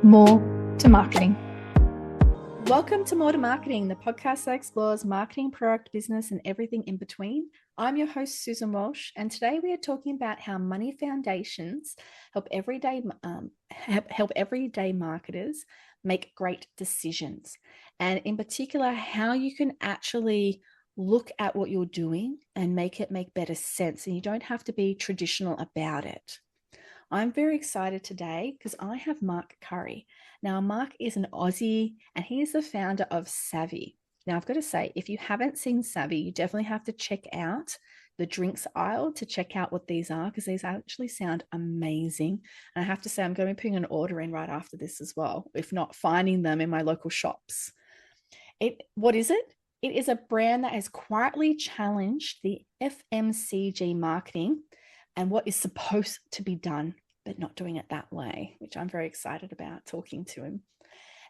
More to Marketing. Welcome to More to Marketing, the podcast that explores marketing, product, business, and everything in between. I'm your host, Susan Walsh, and today we are talking about how money foundations help everyday marketers make great decisions, and in particular, how you can actually look at what you're doing and make it make better sense, and you don't have to be traditional about it. I'm very excited today because I have Mark Curry. Now, Mark is an Aussie and he is the founder of Savvy. Now, I've got to say, if you haven't seen Savvy, you definitely have to check out the drinks aisle to check out what these are, because these actually sound amazing. And I have to say, I'm going to be putting an order in right after this as well, if not finding them in my local shops. What is it? It is a brand that has quietly challenged the FMCG marketing and what is supposed to be done, but not doing it that way, which I'm very excited about talking to him.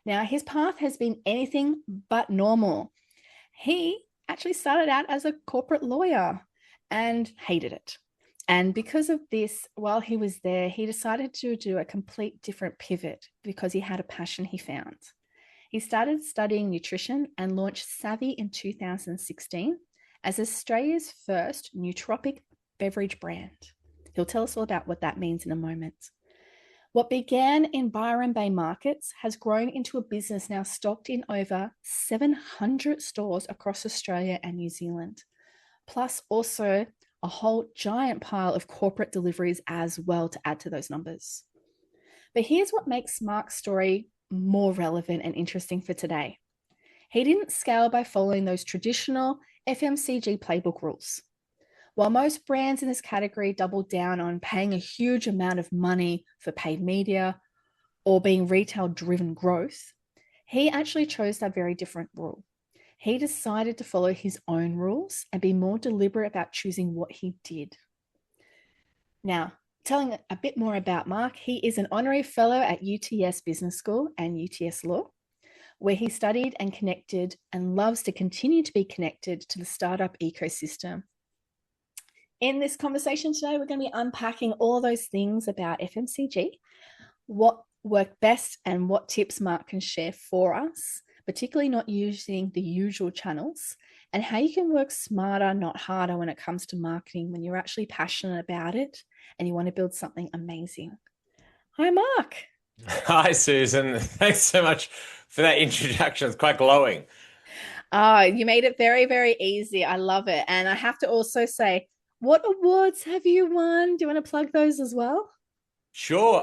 Now, his path has been anything but normal. He actually started out as a corporate lawyer and hated it. And because of this, while he was there, he decided to do a complete different pivot because he had a passion he found. He started studying nutrition and launched Savvy in 2016 as Australia's first nootropic beverage brand. He'll tell us all about what that means in a moment. What began in Byron Bay markets has grown into a business now stocked in over 700 stores across Australia and New Zealand, plus also a whole giant pile of corporate deliveries as well to add to those numbers. But here's what makes Mark's story more relevant and interesting for today. He didn't scale by following those traditional FMCG playbook rules. While most brands in this category doubled down on paying a huge amount of money for paid media or being retail-driven growth, he actually chose that very different rule. He decided to follow his own rules and be more deliberate about choosing what he did. Now, telling a bit more about Mark, he is an honorary fellow at UTS Business School and UTS Law, where he studied and connected and loves to continue to be connected to the startup ecosystem. In this conversation today, we're going to be unpacking all those things about FMCG, what worked best and what tips Mark can share for us, particularly not using the usual channels, and how you can work smarter, not harder when it comes to marketing when you're actually passionate about it and you want to build something amazing. Hi, Mark. Hi, Susan. Thanks so much for that introduction. It's quite glowing. You made it very, very easy. I love it. And I have to also say, what awards have you won? Do you want to plug those as well? Sure.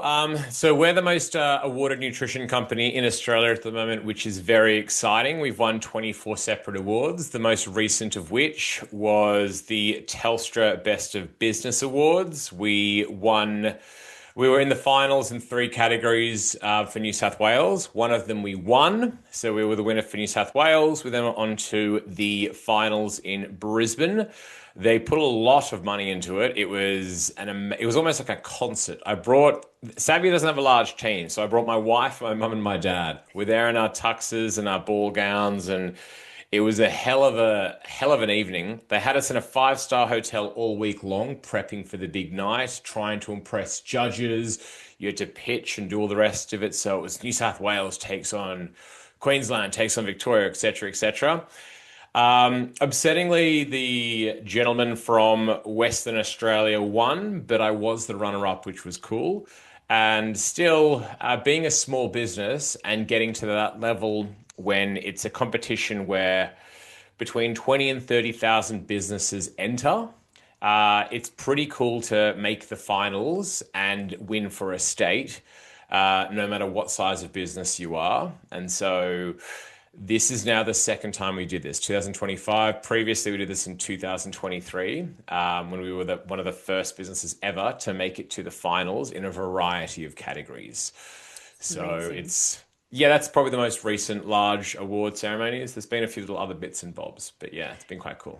So we're the most awarded nutrition company in Australia at the moment, which is very exciting. We've won 24 separate awards, the most recent of which was the Telstra Best of Business Awards. We were in the finals in 3 categories for New South Wales. One of them we won, so we were the winner for New South Wales. We then went on to the finals in Brisbane. They put a lot of money into it. It was almost like a concert. Savvy doesn't have a large team, so I brought my wife, my mum, and my dad. We're there in our tuxes and our ball gowns, and it was a hell of an evening. They had us in a 5-star hotel all week long, prepping for the big night, trying to impress judges. You had to pitch and do all the rest of it. So it was New South Wales takes on Queensland, takes on Victoria, etc., etc. Upsettingly, the gentleman from Western Australia won, but I was the runner-up, which was cool. And still, being a small business and getting to that level when it's a competition where between 20 and 30,000 businesses enter, it's pretty cool to make the finals and win for a state, no matter what size of business you are. And so this is now the second time we did this, 2025. Previously, we did this in 2023, when we were one of the first businesses ever to make it to the finals in a variety of categories. So Amazing. that's probably the most recent large award ceremonies. There's been a few little other bits and bobs, but yeah, it's been quite cool.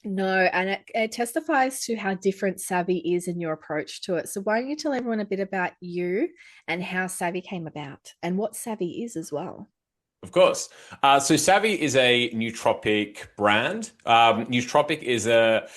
No, and it testifies to how different Savvy is in your approach to it. So why don't you tell everyone a bit about you and how Savvy came about and what Savvy is as well? Of course. So Savvy is a nootropic brand. Nootropic is a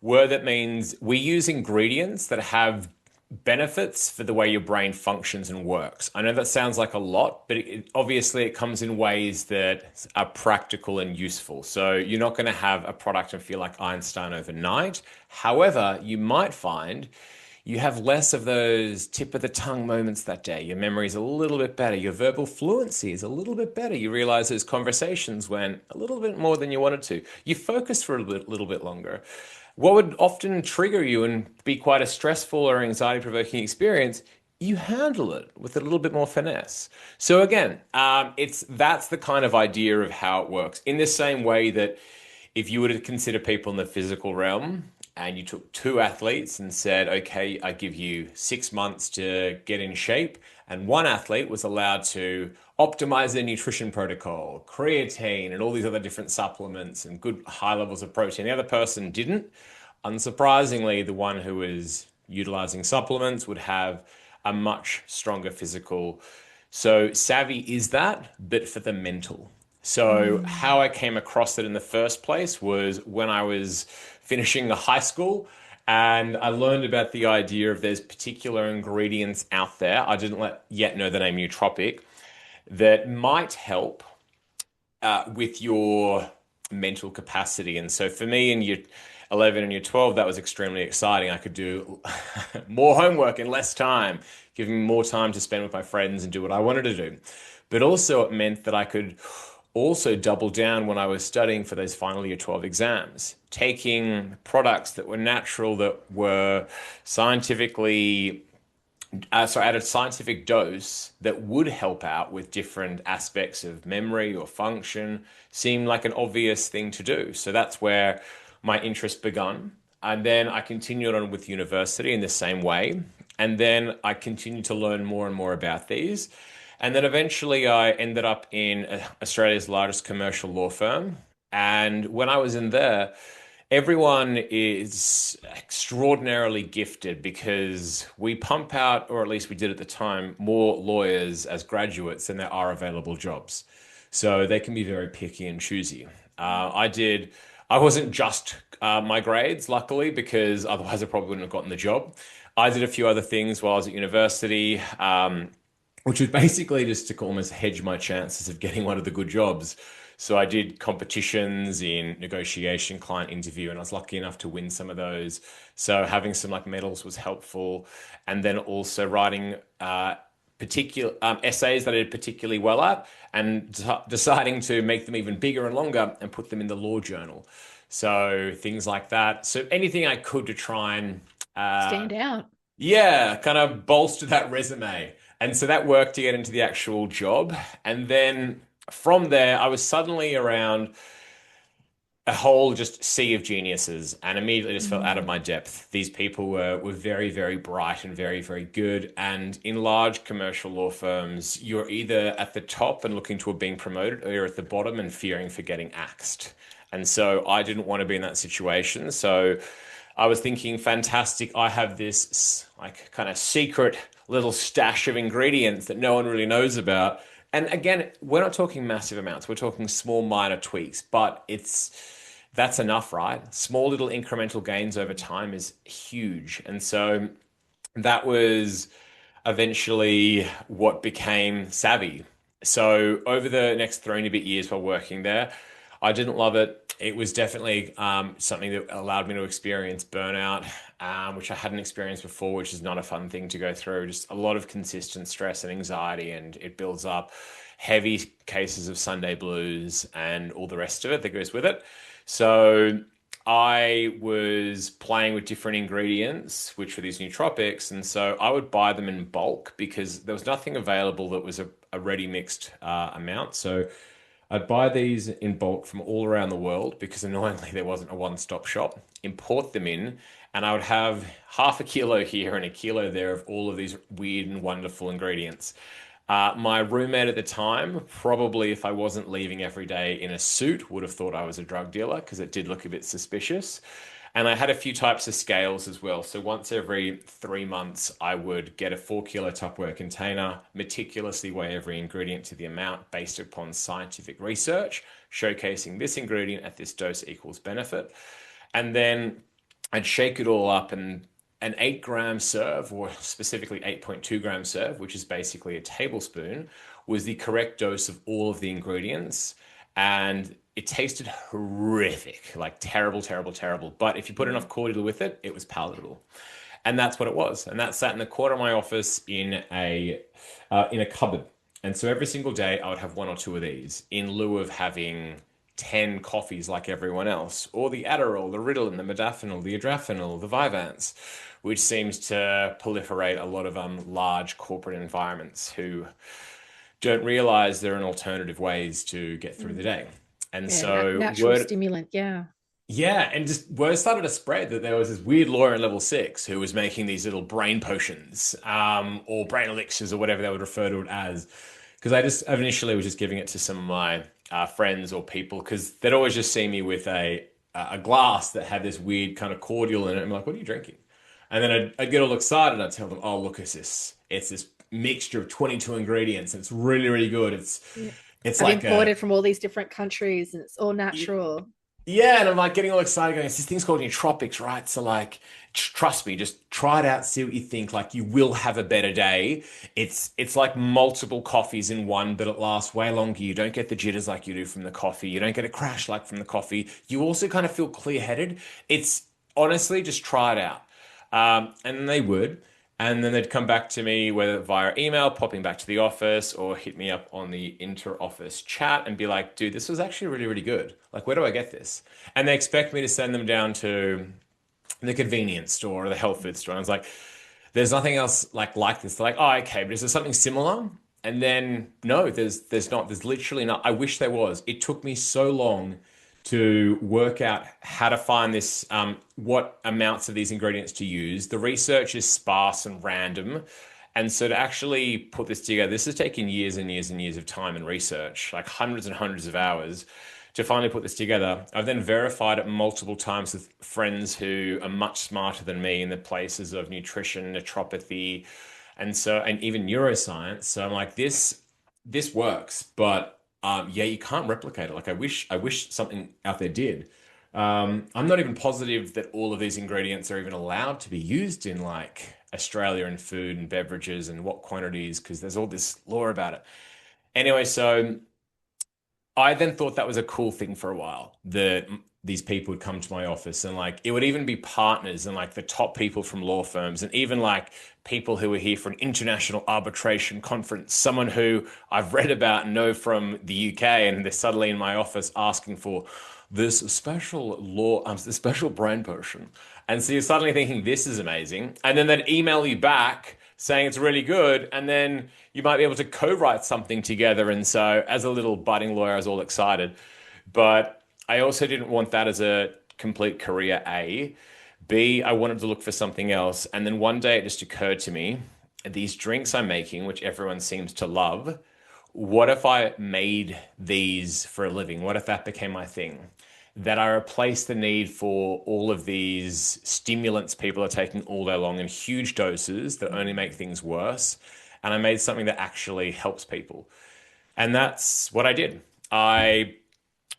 word that means we use ingredients that have benefits for the way your brain functions and works. I know that sounds like a lot, but obviously it comes in ways that are practical and useful. So you're not going to have a product and feel like Einstein overnight. However, you might find you have less of those tip of the tongue moments that day. Your memory is a little bit better. Your verbal fluency is a little bit better. You realize those conversations went a little bit more than you wanted to. You focus for a little bit longer. What would often trigger you and be quite a stressful or anxiety-provoking experience, you handle it with a little bit more finesse. So again, that's the kind of idea of how it works. In the same way that if you were to consider people in the physical realm and you took two athletes and said, okay, I give you 6 months to get in shape, and one athlete was allowed to optimize their nutrition protocol, creatine, and all these other different supplements and good high levels of protein. The other person didn't. Unsurprisingly, the one who was utilizing supplements would have a much stronger physical. So Savvy is that, but for the mental. So how I came across it in the first place was when I was finishing the high school and I learned about the idea of there's particular ingredients out there. I didn't yet know the name nootropic that might help with your mental capacity. And so for me in year 11 and year 12, that was extremely exciting. I could do more homework in less time, giving me more time to spend with my friends and do what I wanted to do. But also it meant that I could also double down when I was studying for those final year 12 exams, taking products that were natural, that were scientifically at a scientific dose that would help out with different aspects of memory or function seemed like an obvious thing to do. So that's where my interest begun. And then I continued on with university in the same way. And then I continued to learn more and more about these. And then eventually I ended up in Australia's largest commercial law firm. And when I was in there, everyone is extraordinarily gifted because we pump out, or at least we did at the time, more lawyers as graduates than there are available jobs. So they can be very picky and choosy. I wasn't just my grades, luckily, because otherwise I probably wouldn't have gotten the job. I did a few other things while I was at university, which was basically just to almost hedge my chances of getting one of the good jobs. So I did competitions in negotiation, client interview, and I was lucky enough to win some of those. So having some like medals was helpful. And then also writing particular essays that I did particularly well at and deciding to make them even bigger and longer and put them in the law journal. So things like that. So anything I could to try and Stand out. yeah, kind of bolster that resume. And so that worked to get into the actual job. And then from there, I was suddenly around a whole just sea of geniuses and immediately just felt out of my depth. These people were very, very bright and very, very good. And in large commercial law firms, you're either at the top and looking toward being promoted, or you're at the bottom and fearing for getting axed. And so I didn't want to be in that situation. So I was thinking, fantastic, I have this like kind of secret little stash of ingredients that no one really knows about. And again, we're not talking massive amounts. We're talking small minor tweaks, but that's enough, right? Small little incremental gains over time is huge. And so that was eventually what became Savvy. So over the next 3 and a bit years while working there, I didn't love it. It was definitely something that allowed me to experience burnout, which I hadn't experienced before, which is not a fun thing to go through. Just a lot of consistent stress and anxiety, and it builds up heavy cases of Sunday blues and all the rest of it that goes with it. So I was playing with different ingredients, which were these nootropics. And so I would buy them in bulk because there was nothing available that was a ready mixed amount. So I'd buy these in bulk from all around the world because annoyingly there wasn't a one-stop shop, import them in, and I would have half a kilo here and a kilo there of all of these weird and wonderful ingredients. My roommate at the time, probably if I wasn't leaving every day in a suit, would have thought I was a drug dealer because it did look a bit suspicious. And I had a few types of scales as well. So once every 3 months, I would get a 4 kilo Tupperware container, meticulously weigh every ingredient to the amount based upon scientific research, showcasing this ingredient at this dose equals benefit. And then I'd shake it all up and an 8 gram serve, or specifically 8.2 gram serve, which is basically a tablespoon, was the correct dose of all of the ingredients. And it tasted horrific, like terrible, terrible, terrible. But if you put enough cordial with it, it was palatable. And that's what it was. And that sat in the corner of my office in a cupboard. And so every single day I would have one or two of these in lieu of having 10 coffees like everyone else, or the Adderall, the Ritalin, the Modafinil, the Adrafinil, the Vyvanse, which seems to proliferate a lot of large corporate environments who don't realize there are alternative ways to get through the Mm. day. And Yeah, so natural stimulant. Yeah. yeah, and just word started to spread that there was this weird lawyer in level six who was making these little brain potions, or brain elixirs, or whatever they would refer to it as. Because I initially was just giving it to some of my friends or people, because they'd always just see me with a glass that had this weird kind of cordial in it. I'm like, what are you drinking? And then I'd get all excited and I'd tell them, oh, look, it's this mixture of 22 ingredients. And it's really, really good. Yeah. It's I've like a imported from all these different countries and it's all natural. Yeah, and I'm like getting all excited going, it's this thing's called nootropics, right? So like trust me, just try it out, see what you think. Like you will have a better day. It's like multiple coffees in one, but it lasts way longer. You don't get the jitters like you do from the coffee. You don't get a crash like from the coffee. You also kind of feel clear-headed. It's honestly just try it out. And then they would. And then they'd come back to me, whether via email, popping back to the office, or hit me up on the inter-office chat and be like, dude, this was actually really, really good. Like, where do I get this? And they expect me to send them down to the convenience store or the health food store. And I was like, there's nothing else like this. They're like, oh, okay, but is there something similar? And then no, there's not. There's literally not. I wish there was. It took me so long to work out how to find this, what amounts of these ingredients to use. The research is sparse and random. And so to actually put this together, this has taken years and years and years of time and research, like hundreds and hundreds of hours to finally put this together. I've then verified it multiple times with friends who are much smarter than me in the places of nutrition, naturopathy, and even neuroscience. So I'm like, this works, but yeah, you can't replicate it. Like I wish something out there did. I'm not even positive that all of these ingredients are even allowed to be used in like Australia and food and beverages and what quantities, because there's all this law about it. Anyway, so I then thought that was a cool thing for a while, that these people would come to my office and like it would even be partners and like the top people from law firms and even like people who were here for an international arbitration conference, someone who I've read about and know from the UK, and they're suddenly in my office asking for this special brain potion. And so you're suddenly thinking this is amazing. And then they'd email you back saying it's really good. And then you might be able to co-write something together. And so as a little budding lawyer, I was all excited. But I also didn't want that as a complete career, A. B, I wanted to look for something else. And then one day it just occurred to me, these drinks I'm making, which everyone seems to love, what if I made these for a living? What if that became my thing? That I replace the need for all of these stimulants people are taking all day long in huge doses that only make things worse. And I made something that actually helps people. And that's what I did. I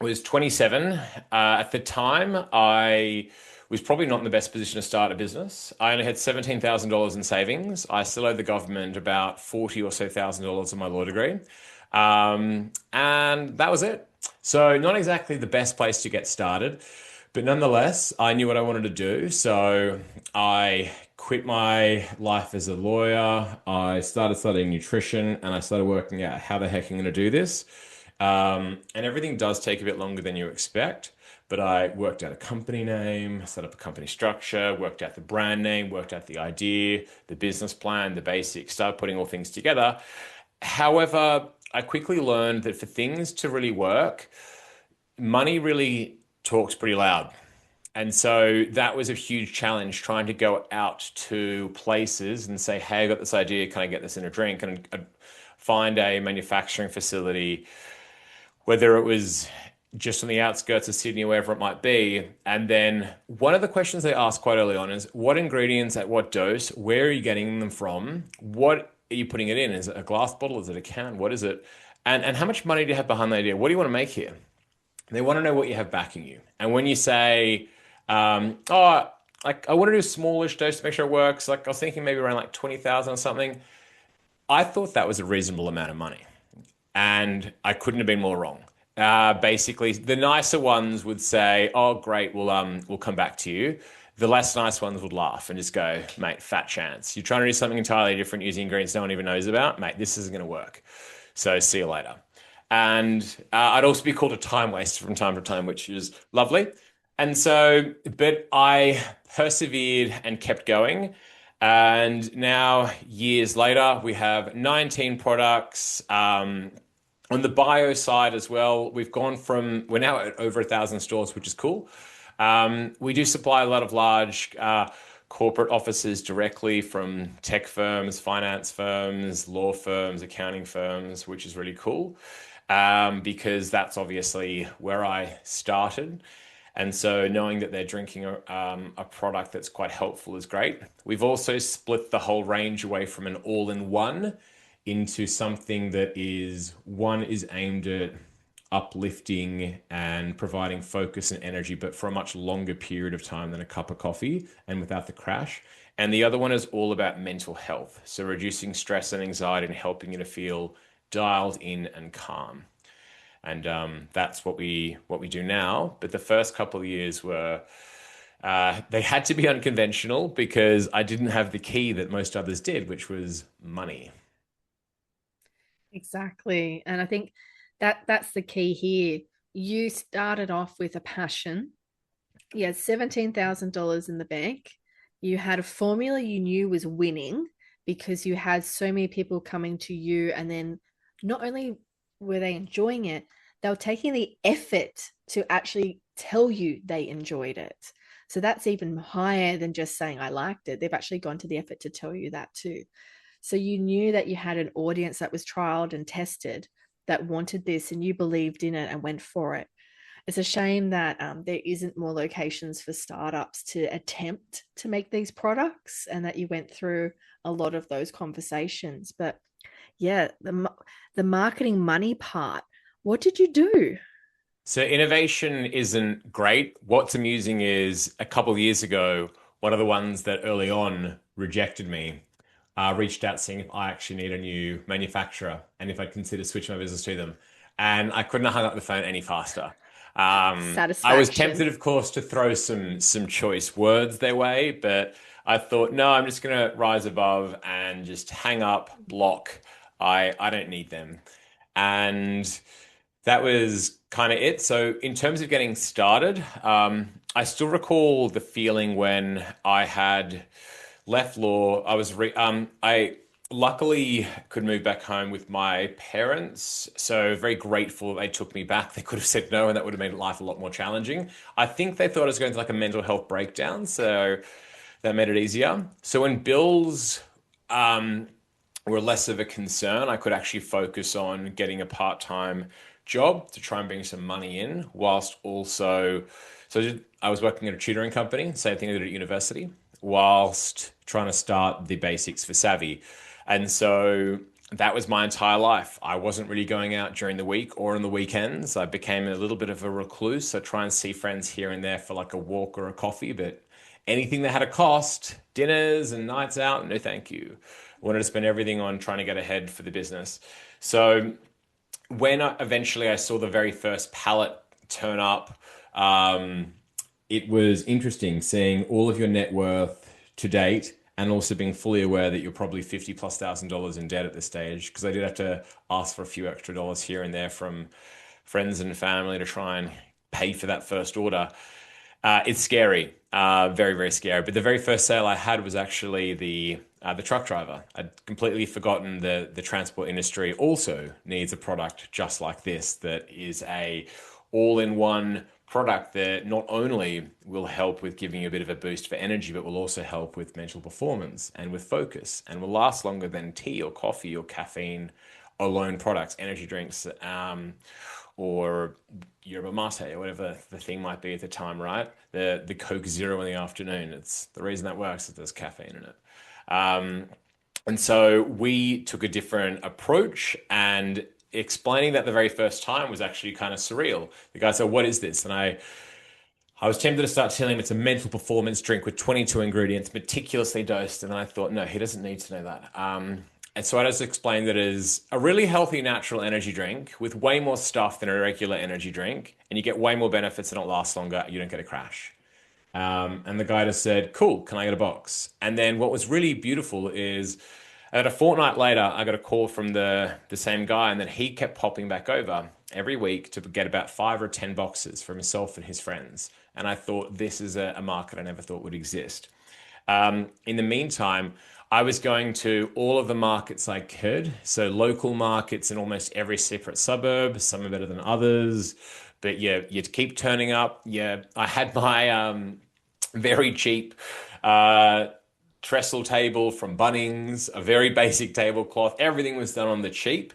was 27. At the time, I was probably not in the best position to start a business. I only had $17,000 in savings. I still owed the government about 40 or so thousand dollars on my law degree. And that was it. So not exactly the best place to get started, but nonetheless, I knew what I wanted to do. So I quit my life as a lawyer. I started studying nutrition and I started working out how the heck I'm going to do this. And everything does take a bit longer than you expect. But I worked out a company name, set up a company structure, worked out the brand name, worked out the idea, the business plan, the basics, started putting all things together. However, I quickly learned that for things to really work, money really talks pretty loud. And so that was a huge challenge trying to go out to places and say, hey, I got this idea. Can I get this in a drink? And I'd find a manufacturing facility, whether it was just on the outskirts of Sydney or wherever it might be. And then one of the questions they ask quite early on is what ingredients at what dose? Where are you getting them from? What are you putting it in? Is it a glass bottle? Is it a can? What is it? And how much money do you have behind the idea? What do you want to make here? They want to know what you have backing you. And when you say, oh, like I want to do a smallish dose to make sure it works. Like I was thinking maybe around like 20,000 or something. I thought that was a reasonable amount of money, and I couldn't have been more wrong. Basically, the nicer ones would say, "Oh, great, we'll come back to you." The less nice ones would laugh and just go, "Mate, fat chance. You're trying to do something entirely different using ingredients no one even knows about, mate. This isn't going to work. So see you later." And I'd also be called a time waster from time to time, which is lovely. And so, but I persevered and kept going. And now, years later, we have 19 products. On the bio side as well, we're now at over 1,000 stores, which is cool. We do supply a lot of large corporate offices directly from tech firms, finance firms, law firms, accounting firms, which is really cool because that's obviously where I started. And so knowing that they're drinking a product that's quite helpful is great. We've also split the whole range away from an all-in-one into something that is one is aimed at uplifting and providing focus and energy, but for a much longer period of time than a cup of coffee and without the crash. And the other one is all about mental health. So reducing stress and anxiety and helping you to feel dialed in and calm. And that's what we do now. But the first couple of years were they had to be unconventional because I didn't have the key that most others did, which was money. Exactly. And I think that's the key here. You started off with a passion. You had $17,000 in the bank. You had a formula you knew was winning because you had so many people coming to you. And then not only were they enjoying it, they were taking the effort to actually tell you they enjoyed it. So that's even higher than just saying, I liked it. They've actually gone to the effort to tell you that too. So you knew that you had an audience that was trialed and tested that wanted this, and you believed in it and went for it. It's a shame that there isn't more locations for startups to attempt to make these products, and that you went through a lot of those conversations. But yeah, the marketing money part. What did you do? So innovation isn't great. What's amusing is a couple of years ago, one of the ones that early on rejected me reached out saying if I actually need a new manufacturer and if I'd consider switching my business to them. And I couldn't have hung up the phone any faster. I was Satisfaction. tempted, of course, to throw some choice words their way, but I thought, no, I'm just going to rise above and just hang up, block. I don't need them. And that was kind of it. So, in terms of getting started, I still recall the feeling when I had left law. I luckily could move back home with my parents. So, very grateful that they took me back. They could have said no, and that would have made life a lot more challenging. I think they thought I was going through like a mental health breakdown. So, that made it easier. So, when bills were less of a concern. I could actually focus on getting a part-time job to try and bring some money in, whilst also, I was working at a tutoring company, same thing I did at university, whilst trying to start the basics for Savvy. And so that was my entire life. I wasn't really going out during the week or on the weekends. I became a little bit of a recluse. I try and see friends here and there for like a walk or a coffee, but anything that had a cost, dinners and nights out, no thank you. I wanted to spend everything on trying to get ahead for the business. So when eventually I saw the very first pallet turn up, it was interesting seeing all of your net worth to date and also being fully aware that you're probably 50 plus $1,000 in debt at this stage because I did have to ask for a few extra dollars here and there from friends and family to try and pay for that first order. It's scary, very, very scary. But the very first sale I had was actually the truck driver. I'd completely forgotten the transport industry also needs a product just like this that is a all-in-one product that not only will help with giving you a bit of a boost for energy, but will also help with mental performance and with focus and will last longer than tea or coffee or caffeine alone products, energy drinks, or yerba mate or whatever the thing might be at the time, right? The Coke Zero in the afternoon. It's the reason that works is there's caffeine in it. Um, and so we took a different approach and explaining that the very first time was actually kind of surreal. The guy said, "What is this?" And I was tempted to start telling him it's a mental performance drink with 22 ingredients, meticulously dosed. And then I thought, no, he doesn't need to know that. And so I just explained that it is a really healthy natural energy drink with way more stuff than a regular energy drink. And you get way more benefits and it lasts longer. You don't get a crash. And the guy just said, cool, can I get a box? And then what was really beautiful is about a fortnight later, I got a call from the same guy, and then he kept popping back over every week to get about 5 or 10 boxes for himself and his friends. And I thought this is a market I never thought would exist. In the meantime, I was going to all of the markets I could. So local markets in almost every separate suburb. Some are better than others. But yeah, you'd keep turning up. Yeah, I had my very cheap uh, trestle table from Bunnings, a very basic tablecloth. Everything was done on the cheap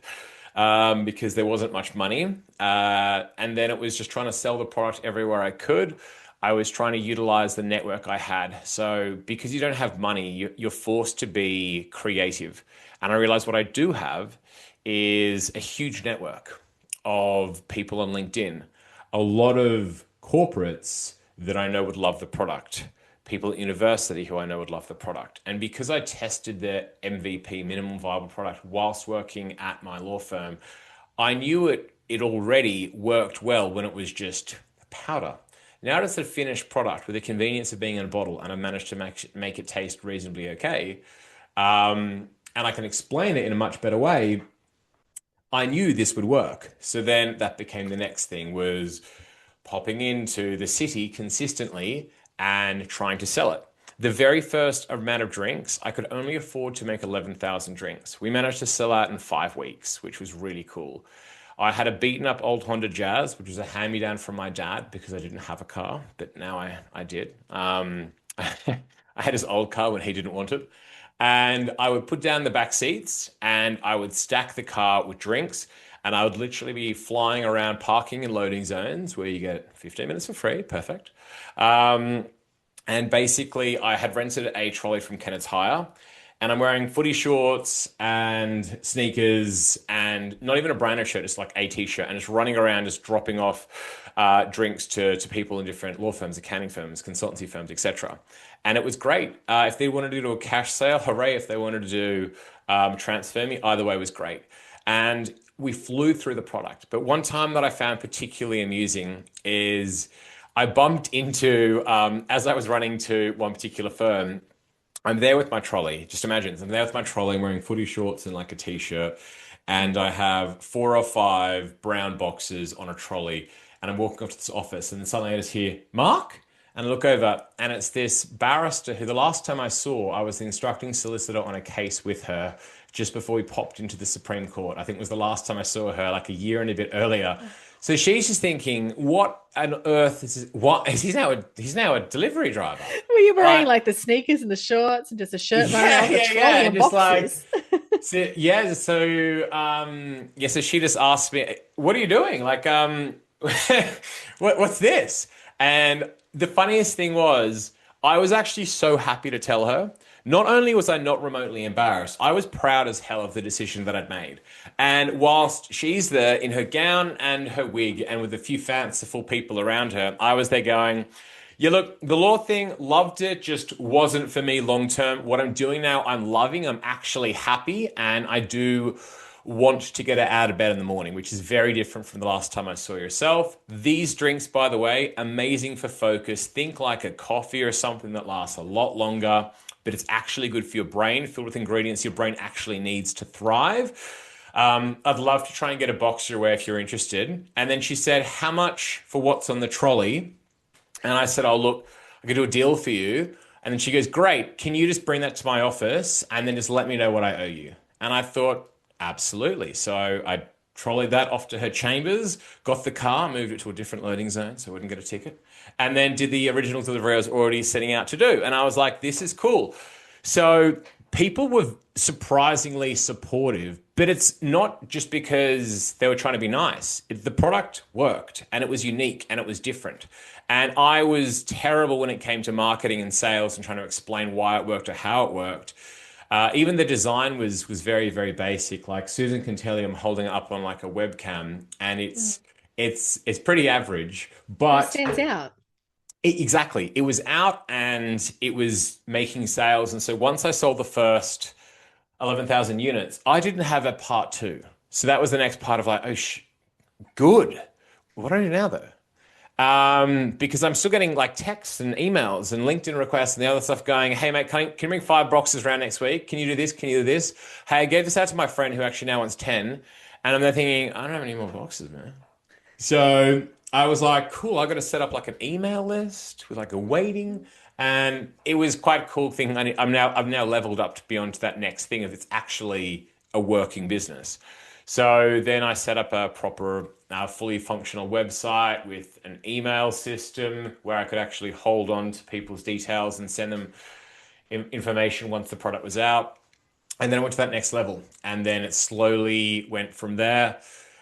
because there wasn't much money. And then it was just trying to sell the product everywhere I could. I was trying to utilize the network I had. So because you don't have money, you're forced to be creative. And I realized what I do have is a huge network of people on LinkedIn, a lot of corporates that I know would love the product, people at university who I know would love the product. And because I tested the MVP, minimum viable product, whilst working at my law firm, I knew it already worked well when it was just powder. Now it's a finished product with the convenience of being in a bottle, and I managed to make it taste reasonably okay. And I can explain it in a much better way. I knew this would work. So then that became the next thing was popping into the city consistently and trying to sell it. The very first amount of drinks, I could only afford to make 11,000 drinks. We managed to sell out in 5 weeks, which was really cool. I had a beaten up old Honda Jazz, which was a hand me down from my dad because I didn't have a car, but now I did. I had his old car when he didn't want it. And I would put down the back seats and I would stack the car with drinks. And I would literally be flying around parking and loading zones where you get 15 minutes for free. Perfect. Um, and basically, I had rented a trolley from Kenneth's Hire, and I'm wearing footy shorts and sneakers and not even a branded shirt, just like a t-shirt, and just running around, just dropping off drinks to people in different law firms, accounting firms, consultancy firms, etc. And it was great. If they wanted to do a cash sale, hooray. If they wanted to do transfer me, either way was great. And we flew through the product. But one time that I found particularly amusing is I bumped into, as I was running to one particular firm, I'm there with my trolley. Just imagine, I'm there with my trolley, I'm wearing footy shorts and like a t-shirt, and I have 4 or 5 brown boxes on a trolley, and I'm walking up to this office, and then suddenly I just hear, Mark? And I look over, and it's this barrister who the last time I saw, I was the instructing solicitor on a case with her just before we popped into the Supreme Court. I think it was the last time I saw her, like a year and a bit earlier. So she's just thinking, what on earth is this? What is he's now a delivery driver. Were you wearing Like, like the sneakers and the shorts and just a shirt running yeah, off the yeah, trolley yeah. and And just like boxes? so she just asked me, what are you doing? Like, what's this? And the funniest thing was, I was actually so happy to tell her. Not only was I not remotely embarrassed, I was proud as hell of the decision that I'd made. And whilst she's there in her gown and her wig and with a few fanciful people around her, I was there going, yeah, look, the law thing, loved it, just wasn't for me long term. What I'm doing now, I'm loving, I'm actually happy, and I do want to get out of bed in the morning, which is very different from the last time I saw yourself. These drinks, by the way, amazing for focus. Think like a coffee or something that lasts a lot longer, but it's actually good for your brain, filled with ingredients your brain actually needs to thrive. I'd love to try and get a box your way if you're interested. And then she said, how much for what's on the trolley? And I said, oh, look, I could do a deal for you. And then she goes, great. Can you just bring that to my office and then just let me know what I owe you? And I thought, absolutely. So I trolleyed that off to her chambers, got the car, moved it to a different loading zone so I wouldn't get a ticket, and then did the original delivery I was already setting out to do. And I was like, this is cool. So people were surprisingly supportive, but it's not just because they were trying to be nice. The product worked and it was unique and it was different. And I was terrible when it came to marketing and sales and trying to explain why it worked or how it worked. Even the design was very, very basic. Like Susan can tell you, I'm holding it up on like a webcam, and it's pretty average. But it But stands out. Exactly. It was out and it was making sales. And so once I sold the first 11,000 units, I didn't have a part two. So that was the next part of like, oh, good. What do I do now though? Because I'm still getting like texts and emails and LinkedIn requests and the other stuff going, hey mate, can you bring 5 boxes around next week? Can you do this? Can you do this? Hey, I gave this out to my friend who actually now wants 10. And I'm there thinking, I don't have any more boxes, man. So I was like, cool, I got to set up like an email list with like a waiting. And it was quite a cool thing. I've now leveled up to beyond that next thing if it's actually a working business. So then I set up a proper, fully functional website with an email system where I could actually hold on to people's details and send them information once the product was out. And then I went to that next level, and then it slowly went from there.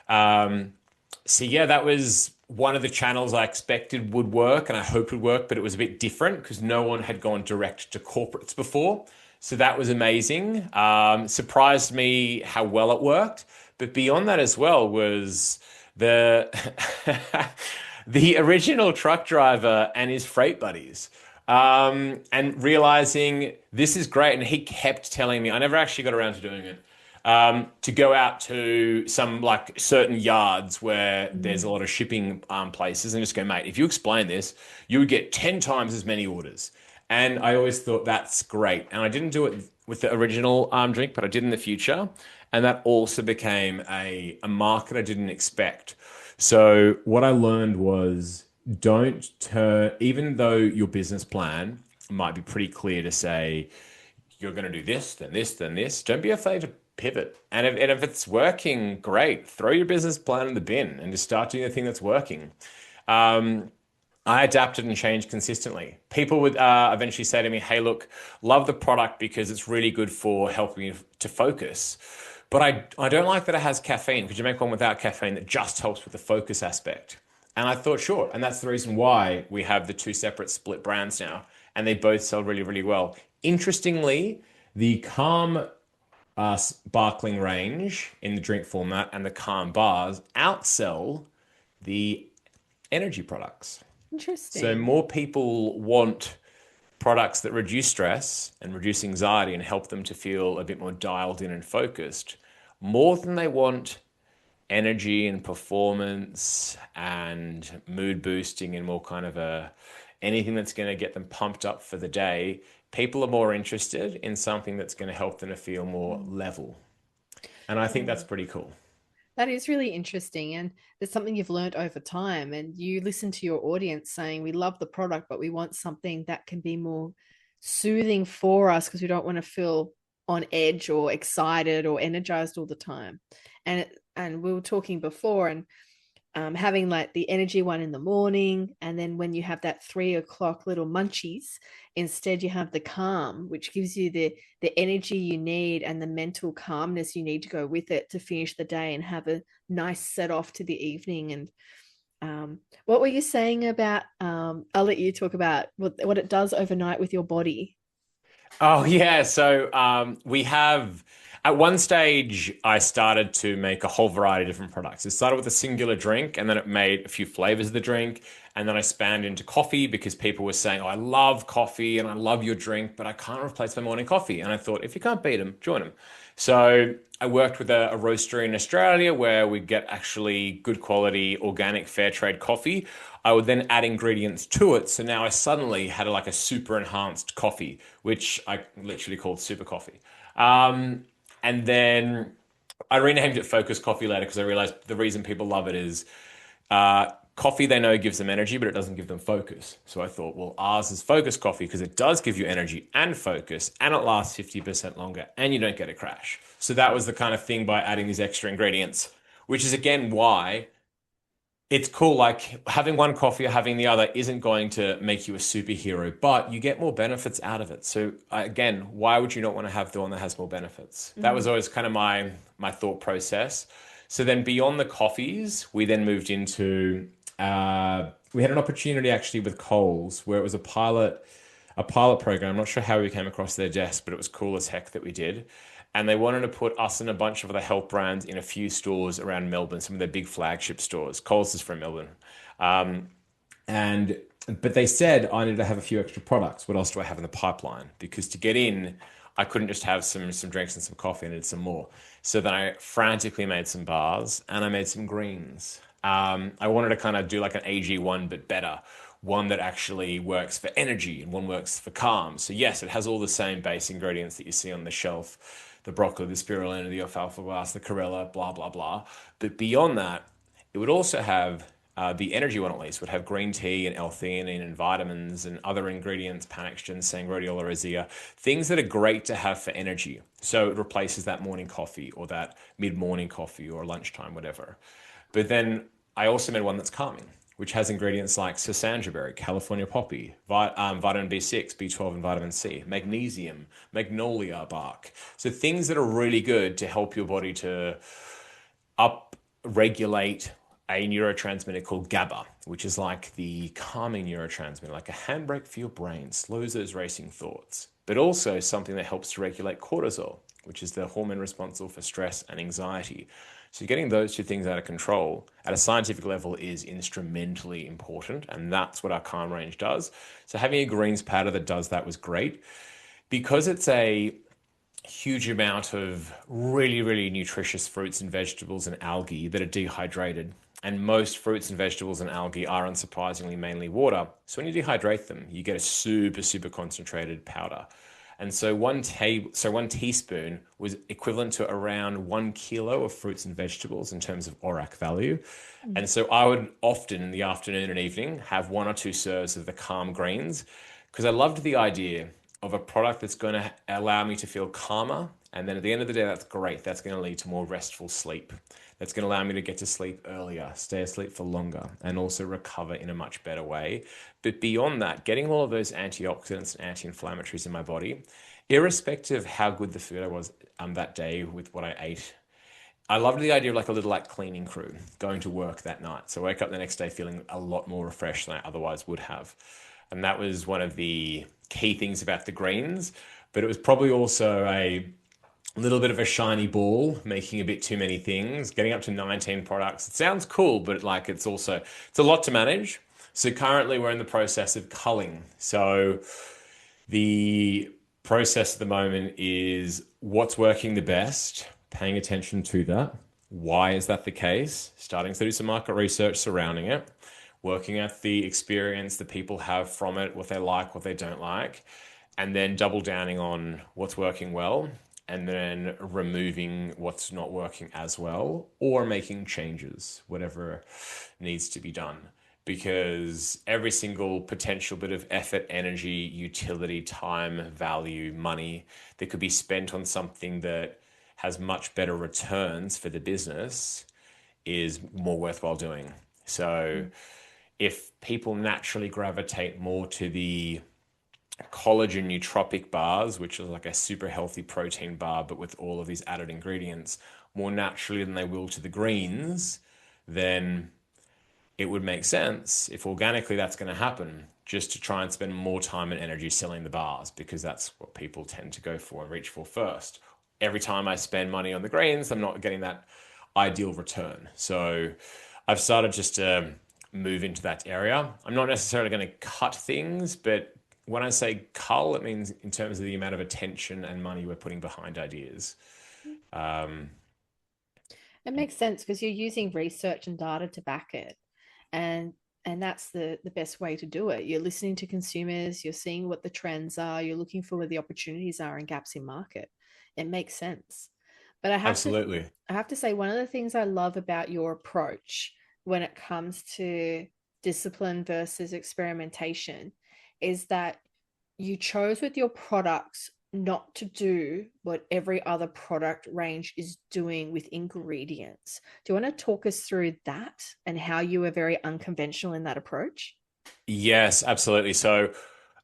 Um, so yeah, that was one of the channels I expected would work and I hoped would work, but it was a bit different because no one had gone direct to corporates before. So that was amazing. Surprised me how well it worked. But beyond that as well was the the original truck driver and his freight buddies. And realizing this is great. And he kept telling me, I never actually got around to doing it, to go out to some like certain yards where there's a lot of shipping places and just go, mate, if you explain this, you would get 10 times as many orders. And I always thought that's great. And I didn't do it with the original drink, but I did in the future. And that also became a market I didn't expect. So what I learned was don't turn, even though your business plan might be pretty clear to say, you're going to do this, then this, then this. Don't be afraid to pivot. And if it's working, great. Throw your business plan in the bin and just start doing the thing that's working. Um, I adapted and changed consistently. People would eventually say to me, hey, look, love the product because it's really good for helping you to focus. But I don't like that it has caffeine. Could you make one without caffeine that just helps with the focus aspect? And I thought, sure. And that's the reason why we have the two separate split brands now. And they both sell really, really well. Interestingly, the Calm sparkling range in the drink format and the Calm bars outsell the energy products. So Interesting. more people want products that reduce stress and reduce anxiety and help them to feel a bit more dialed in and focused, more than they want energy and performance and mood boosting and more kind of a anything that's going to get them pumped up for the day. People are more interested in something that's going to help them to feel more level. And I think that's Yeah. pretty cool. That is really interesting. And there's something you've learned over time. And you listen to your audience saying, we love the product, but we want something that can be more soothing for us because we don't want to feel on edge or excited or energized all the time. And we were talking before, and having like the energy one in the morning, and then when you have that 3 o'clock little munchies, instead you have the calm, which gives you the energy you need and the mental calmness you need to go with it to finish the day and have a nice set off to the evening. And what were you saying about? I'll let you talk about what it does overnight with your body. Oh yeah, so we have at one stage I started to make a whole variety of different products. It started with a singular drink and then it made a few flavors of the drink and then I spanned into coffee because people were saying, "Oh, I love coffee and I love your drink, but I can't replace my morning coffee." And I thought, if you can't beat them, join them. So I worked with a roastery in Australia where we get actually good quality organic fair trade coffee. I would then add ingredients to it. So now I suddenly had like a super enhanced coffee, which I literally called super coffee. And then I renamed it Focus Coffee later because I realized the reason people love it is coffee they know gives them energy, but it doesn't give them focus. So I thought, well, ours is Focus Coffee because it does give you energy and focus, and it lasts 50% longer, and you don't get a crash. So that was the kind of thing by adding these extra ingredients, which is again why it's cool. Like having one coffee or having the other isn't going to make you a superhero, but you get more benefits out of it. So again, why would you not want to have the one that has more benefits? That was Mm. always kind of my thought process. So then beyond the coffees, we then moved into we had an opportunity actually with Coles where it was a pilot program. I'm not sure how we came across their desk, but it was cool as heck that we did. And they wanted to put us and a bunch of other health brands in a few stores around Melbourne, some of their big flagship stores. Coles is from Melbourne. And But they said I needed to have a few extra products. What else do I have in the pipeline? Because to get in, I couldn't just have some drinks and some coffee. I needed some more. So then I frantically made some bars and I made some greens. I wanted to kind of do like an AG1, but better. One that actually works for energy and one works for calm. So yes, it has all the same base ingredients that you see on the shelf. The broccoli, the spirulina, the alfalfa grass, the chlorella, blah, blah, blah. But beyond that, it would also have the energy one at least would have green tea and L-theanine and vitamins and other ingredients, panax ginseng, rhodiola rosea, things that are great to have for energy. So it replaces that morning coffee or that mid-morning coffee or lunchtime, whatever. But then I also made one that's calming, which has ingredients like sasandraberry, California poppy, vitamin B6, B12, and vitamin C, magnesium, magnolia bark. So things that are really good to help your body to up regulate a neurotransmitter called GABA, which is like the calming neurotransmitter, like a handbrake for your brain, slows those racing thoughts, but also something that helps to regulate cortisol, which is the hormone responsible for stress and anxiety. So getting those two things out of control at a scientific level is instrumentally important, and that's what our calm range does. So having a greens powder that does that was great. Because it's a huge amount of really, really nutritious fruits and vegetables and algae that are dehydrated. And most fruits and vegetables and algae are unsurprisingly mainly water. So when you dehydrate them, you get a super, super concentrated powder. And so one teaspoon was equivalent to around 1 kilo of fruits and vegetables in terms of ORAC value. And so I would often in the afternoon and evening have one or two serves of the calm greens because I loved the idea of a product that's going to allow me to feel calmer. And then at the end of the day, that's great. That's going to lead to more restful sleep. That's going to allow me to get to sleep earlier, stay asleep for longer, and also recover in a much better way. But beyond that, getting all of those antioxidants and anti-inflammatories in my body, irrespective of how good the food I was that day with what I ate, I loved the idea of like a little like cleaning crew going to work that night. So I wake up the next day feeling a lot more refreshed than I otherwise would have. And that was one of the key things about the greens. But it was probably also a little bit of a shiny ball, making a bit too many things, getting up to 19 products. It sounds cool, but like it's a lot to manage. So currently we're in the process of culling. So the process at the moment is what's working the best, paying attention to that. Why is that the case? Starting to do some market research surrounding it, working at the experience that people have from it, what they like, what they don't like, and then double downing on what's working well, and then removing what's not working as well, or making changes, whatever needs to be done. Because every single potential bit of effort, energy, utility, time, value, money that could be spent on something that has much better returns for the business is more worthwhile doing. So if people naturally gravitate more to the collagen nootropic bars, which is like a super healthy protein bar, but with all of these added ingredients more naturally than they will to the greens, then it would make sense if organically that's going to happen just to try and spend more time and energy selling the bars because that's what people tend to go for and reach for first. Every time I spend money on the greens, I'm not getting that ideal return. So I've started just to move into that area. I'm not necessarily going to cut things, but when I say cull, it means in terms of the amount of attention and money we're putting behind ideas. Um, It makes sense because you're using research and data to back it. And that's the best way to do it. You're listening to consumers, you're seeing what the trends are, you're looking for where the opportunities are and gaps in market. It makes sense. But Absolutely. I have to say one of the things I love about your approach when it comes to discipline versus experimentation is that you chose with your products not to do what every other product range is doing with ingredients. Do you want to talk us through that and how you were very unconventional in that approach? Yes, absolutely. So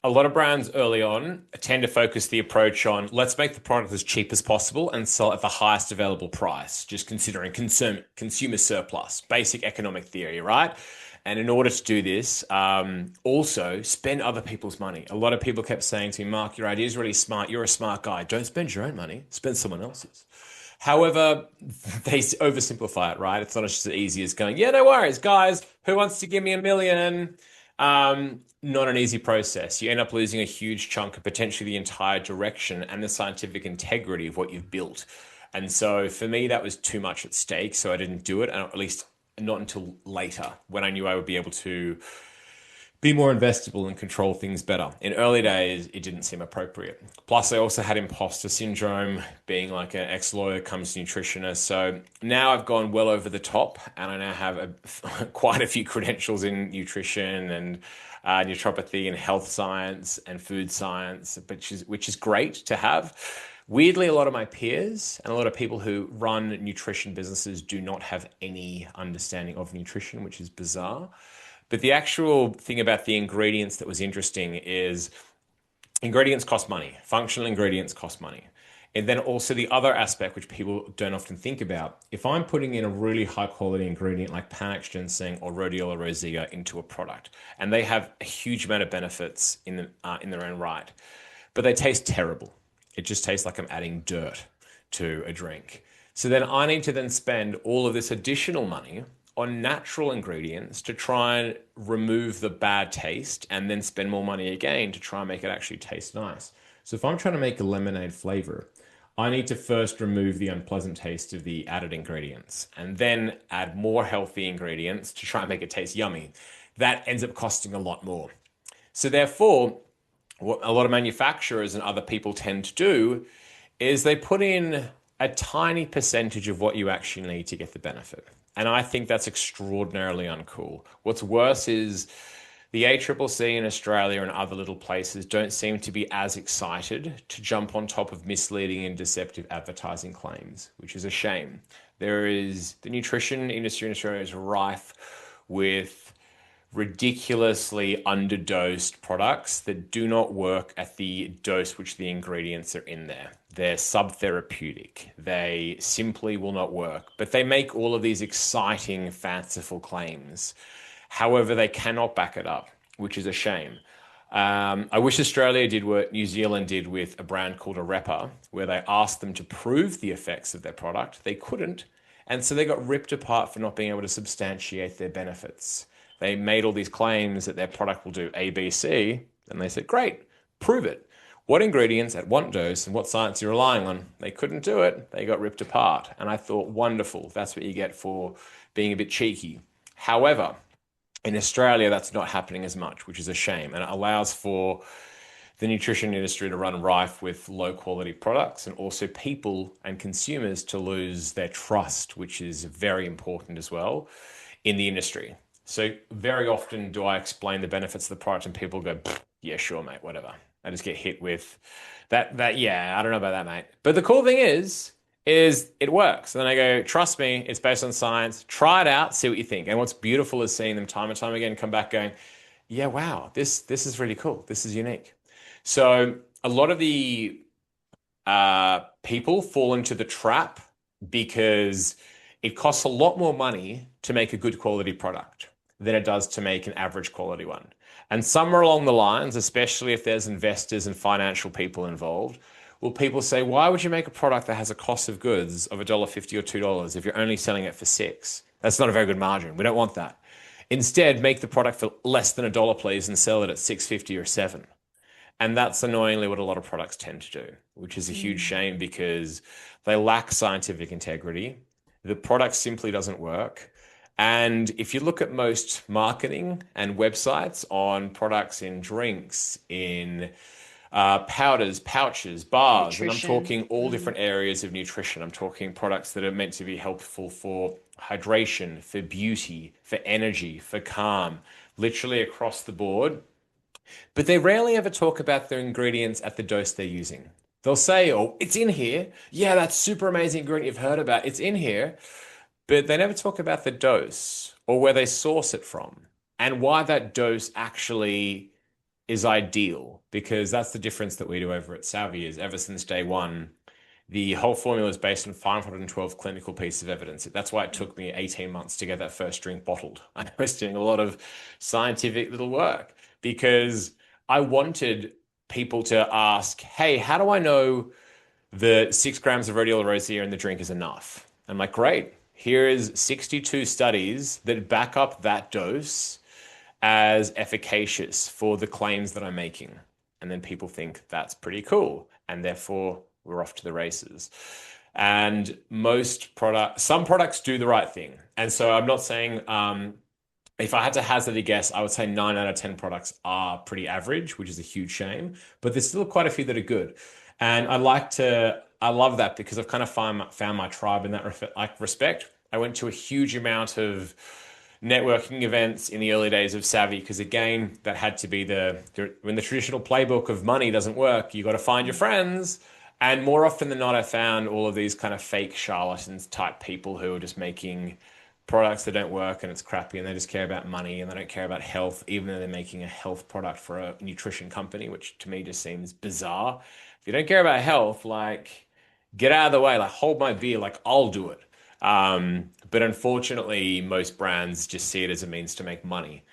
a lot of brands early on tend to focus the approach on let's make the product as cheap as possible and sell at the highest available price, just considering consumer surplus, basic economic theory, right? And in order to do this, also spend other people's money. A lot of people kept saying to me, Mark, your idea is really smart. You're a smart guy. Don't spend your own money, spend someone else's. However, they oversimplify it, right? It's not just as easy as going, yeah, no worries, guys. Who wants to give me 1 million? Not an easy process. You end up losing a huge chunk of potentially the entire direction and the scientific integrity of what you've built. And so for me, that was too much at stake. So I didn't do it, and at least not until later when I knew I would be able to be more investable and control things better. In early days, it didn't seem appropriate. Plus, I also had imposter syndrome, being like an ex-lawyer comes nutritionist. So now I've gone well over the top, and I now have quite a few credentials in nutrition and nootropic and health science and food science, which is great to have. Weirdly, a lot of my peers and a lot of people who run nutrition businesses do not have any understanding of nutrition, which is bizarre. But the actual thing about the ingredients that was interesting is ingredients cost money. Functional ingredients cost money. And then also the other aspect, which people don't often think about, if I'm putting in a really high quality ingredient like Panax ginseng or rhodiola rosea into a product, and they have a huge amount of benefits in their own right, but they taste terrible. It just tastes like I'm adding dirt to a drink. So then I need to then spend all of this additional money on natural ingredients to try and remove the bad taste and then spend more money again to try and make it actually taste nice. So if I'm trying to make a lemonade flavor, I need to first remove the unpleasant taste of the added ingredients and then add more healthy ingredients to try and make it taste yummy. That ends up costing a lot more. So therefore, what a lot of manufacturers and other people tend to do is they put in a tiny percentage of what you actually need to get the benefit. And I think that's extraordinarily uncool. What's worse is the ACCC in Australia and other little places don't seem to be as excited to jump on top of misleading and deceptive advertising claims, which is a shame. The nutrition industry in Australia is rife with ridiculously underdosed products that do not work at the dose which the ingredients are in there. They're subtherapeutic. They simply will not work. But they make all of these exciting, fanciful claims. However, they cannot back it up, which is a shame. I wish Australia did what New Zealand did with a brand called Arepa, where they asked them to prove the effects of their product. They couldn't. And so they got ripped apart for not being able to substantiate their benefits. They made all these claims that their product will do A, B, C, and they said, great, prove it. What ingredients at what dose and what science you're relying on? They couldn't do it. They got ripped apart. And I thought, wonderful, that's what you get for being a bit cheeky. However, in Australia, that's not happening as much, which is a shame. And it allows for the nutrition industry to run rife with low quality products and also people and consumers to lose their trust, which is very important as well in the industry. So very often do I explain the benefits of the product and people go, yeah, sure, mate, whatever. I just get hit with that, yeah, I don't know about that, mate. But the cool thing is it works. And then I go, trust me, it's based on science. Try it out, see what you think. And what's beautiful is seeing them time and time again come back going, yeah, wow, this is really cool. This is unique. So a lot of the people fall into the trap because it costs a lot more money to make a good quality product than it does to make an average quality one. And somewhere along the lines, especially if there's investors and financial people involved, will people say, why would you make a product that has a cost of goods of $1.50 or $2 if you're only selling it for $6? That's not a very good margin. We don't want that. Instead, make the product for less than $1, please, and sell it at $6.50 or $7. And that's annoyingly what a lot of products tend to do, which is a huge shame because they lack scientific integrity. The product simply doesn't work. And if you look at most marketing and websites on products in drinks, in powders, pouches, bars, and I'm talking all different areas of nutrition. I'm talking products that are meant to be helpful for hydration, for beauty, for energy, for calm, literally across the board. But they rarely ever talk about their ingredients at the dose they're using. They'll say, oh, it's in here. Yeah, that super amazing ingredient you've heard about. It's in here. But they never talk about the dose or where they source it from and why that dose actually is ideal, because that's the difference that we do over at Savvy is ever since day one, the whole formula is based on 512 clinical pieces of evidence. That's why it took me 18 months to get that first drink bottled. I was doing a lot of scientific little work because I wanted people to ask, hey, how do I know the 6 grams of rhodiola rosea in the drink is enough? I'm like, great. Here is 62 studies that back up that dose as efficacious for the claims that I'm making. And then people think that's pretty cool. And therefore, we're off to the races. And some products do the right thing. And so I'm not saying, if I had to hazard a guess, I would say 9 out of 10 products are pretty average, which is a huge shame. But there's still quite a few that are good. And I love that because I've kind of found my tribe in that respect. I went to a huge amount of networking events in the early days of Savvy because again, that had to be when the traditional playbook of money doesn't work, you got to find your friends. And more often than not, I found all of these kind of fake charlatans type people who are just making products that don't work and it's crappy and they just care about money and they don't care about health, even though they're making a health product for a nutrition company, which to me just seems bizarre. If you don't care about health, like get out of the way, like hold my beer, like I'll do it. But unfortunately, most brands just see it as a means to make money.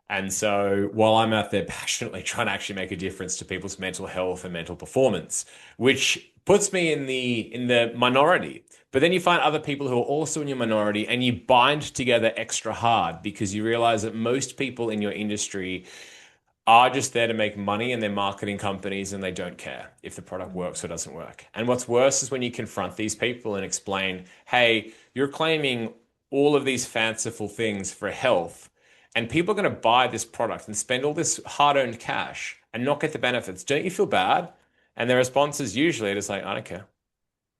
And so while I'm out there passionately trying to actually make a difference to people's mental health and mental performance, which puts me in the minority. But then you find other people who are also in your minority and you bind together extra hard because you realize that most people in your industry are just there to make money and they're marketing companies and they don't care if the product works or doesn't work. And what's worse is when you confront these people and explain, hey, you're claiming all of these fanciful things for health, and people are going to buy this product and spend all this hard-earned cash and not get the benefits. Don't you feel bad? And their response is usually just like, I don't care.